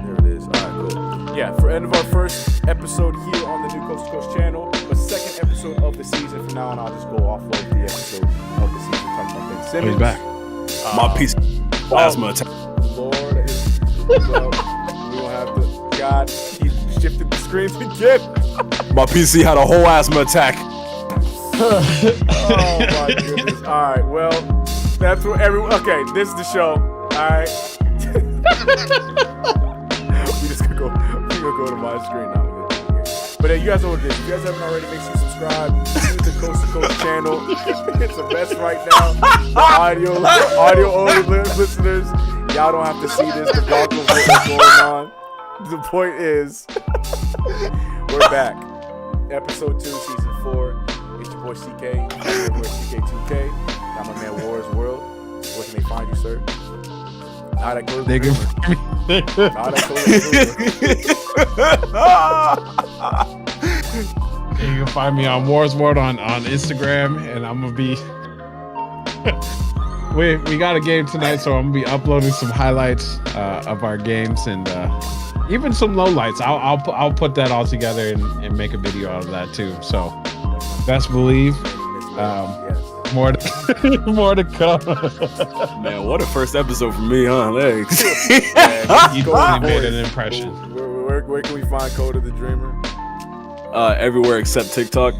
There it is. All right, cool. Yeah, for end of our first episode here on the new Coast to Coast channel, the second episode of the season. From now on, I'll just go off of the episode of the season talking about Ben Simmons. He's back. My piece plasma attack. Lord, well, we don't have to. God, he shifted the screens again. My PC had a whole asthma attack. Oh my goodness. All right, well, that's what everyone. Okay, this is the show. All right. we gonna go to my screen now. But you guys know what it is. If you guys haven't already, make sure you subscribe to the Coast to Coast channel. It's the best right now. Audio only listeners. Y'all don't have to see this. The vlog of what's going on. The point is, we're back. Episode 2, season 4. It's your boy CK. We're CK2K. Got my man Wars World. Where can they find you, sir? Not at Coda. Not at Coda. You can find me on Wars World on Instagram, and I'm gonna be. We got a game tonight, so I'm gonna be uploading some highlights of our games and even some lowlights. I'll put that all together and make a video out of that too. So best believe. More to come. Man, what a first episode for me, huh? Thanks. You definitely made an impression. Where can we find Coda the Dreamer? Everywhere except TikTok.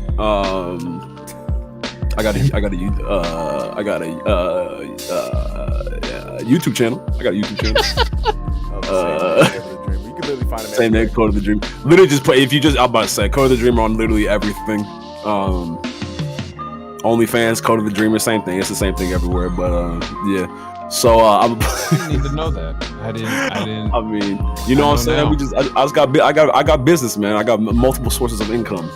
I got a YouTube channel. I got a YouTube channel. You can literally find him. Same name, Code of the Dream. Literally just play. If you just, I'm about to say, Code of the Dreamer on literally everything. OnlyFans, Code of the Dreamer, same thing. It's the same thing everywhere. But yeah. So I'm. I need to know that. I didn't. I mean, you know what I'm saying? I got business, man. I got multiple sources of income,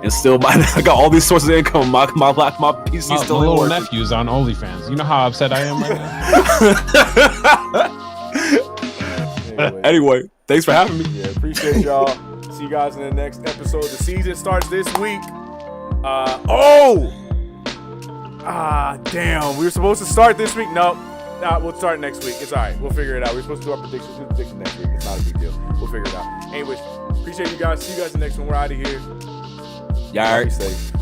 and still, I got all these sources of income. My PC still my ain't little working. nephew's on OnlyFans. You know how upset I am right now. Anyway, thanks for having me. Yeah, appreciate y'all. See you guys in the next episode. The season starts this week. Damn. We were supposed to start this week. Nope. Nah, we'll start next week. It's all right. We'll figure it out. We're supposed to do our predictions. Do the predictions next week. It's not a big deal. We'll figure it out. Anyways, appreciate you guys. See you guys in the next one. We're out of here. Yeah, all right. Be safe.